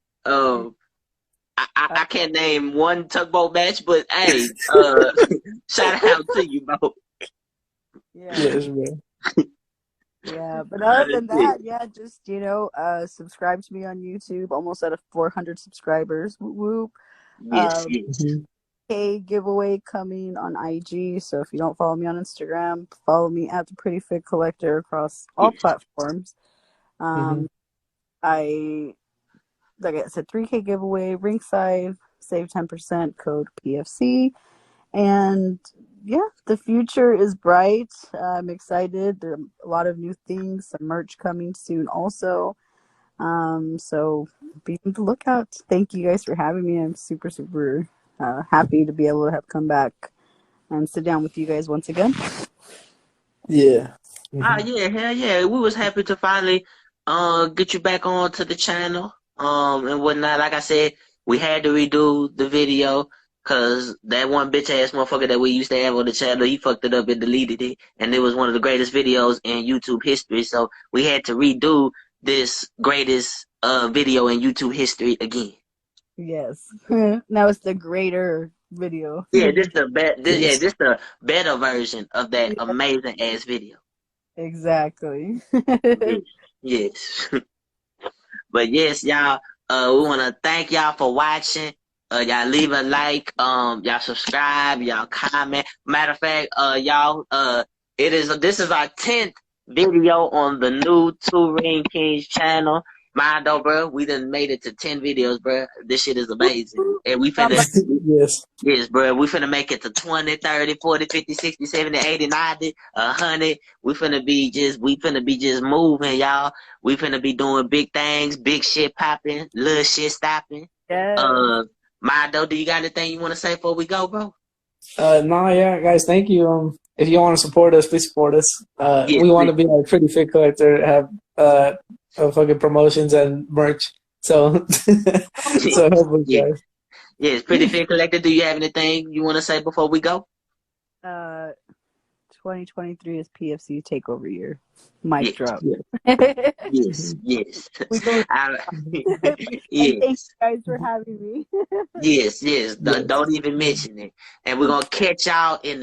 I can't name one tugboat match, but hey, shout out to you, bro. Yeah. Yes, man. Yeah, but other than that, yeah, just subscribe to me on YouTube. Almost at 400 subscribers. Whoop, whoop. Yes, yes. K giveaway coming on IG. So if you don't follow me on Instagram, follow me at the Prettyfigcollector across all platforms. I like I said, 3K giveaway, ringside, save 10%, code PFC. And yeah, the future is bright. I'm excited. There are a lot of new things, some merch coming soon also. So be on the lookout. Thank you guys for having me. I'm super, super happy to be able to have come back and sit down with you guys once again. Yeah. Yeah, hell yeah. We was happy to finally get you back on to the channel and whatnot. Like I said, we had to redo the video because that one bitch ass motherfucker that we used to have on the channel, he fucked it up and deleted it, and it was one of the greatest videos in YouTube history. So we had to redo this greatest video in YouTube history again. Yes. Now it's the greater video. Yeah, this the this the better version of that amazing ass video. Exactly. Yes. But yes, y'all, we want to thank y'all for watching. Y'all leave a like, y'all subscribe, y'all comment. Matter of fact, y'all, this is our 10th video on the new Two Ring Kings channel. Mind though, bro, we done made it to 10 videos, bro. This shit is amazing. And we finna, yes, bro, we finna make it to 20, 30, 40, 50, 60, 70, 80, 90, 100. We finna be just moving, y'all. We finna be doing big things, big shit popping, little shit stopping. Yes. Mado, do you got anything you want to say before we go, bro? No, yeah, guys, thank you. If you want to support us, please support us. Yes, we want to be like Pretty Fit Collector, have fucking promotions and merch. So, so help us, guys. Yes, Pretty Fit Collector, do you have anything you want to say before we go? 2023 is PFC takeover year. Mic drop. Yes, yes. Yes. Thank you guys for having me. Yes. Don't even mention it. And we're going to catch y'all in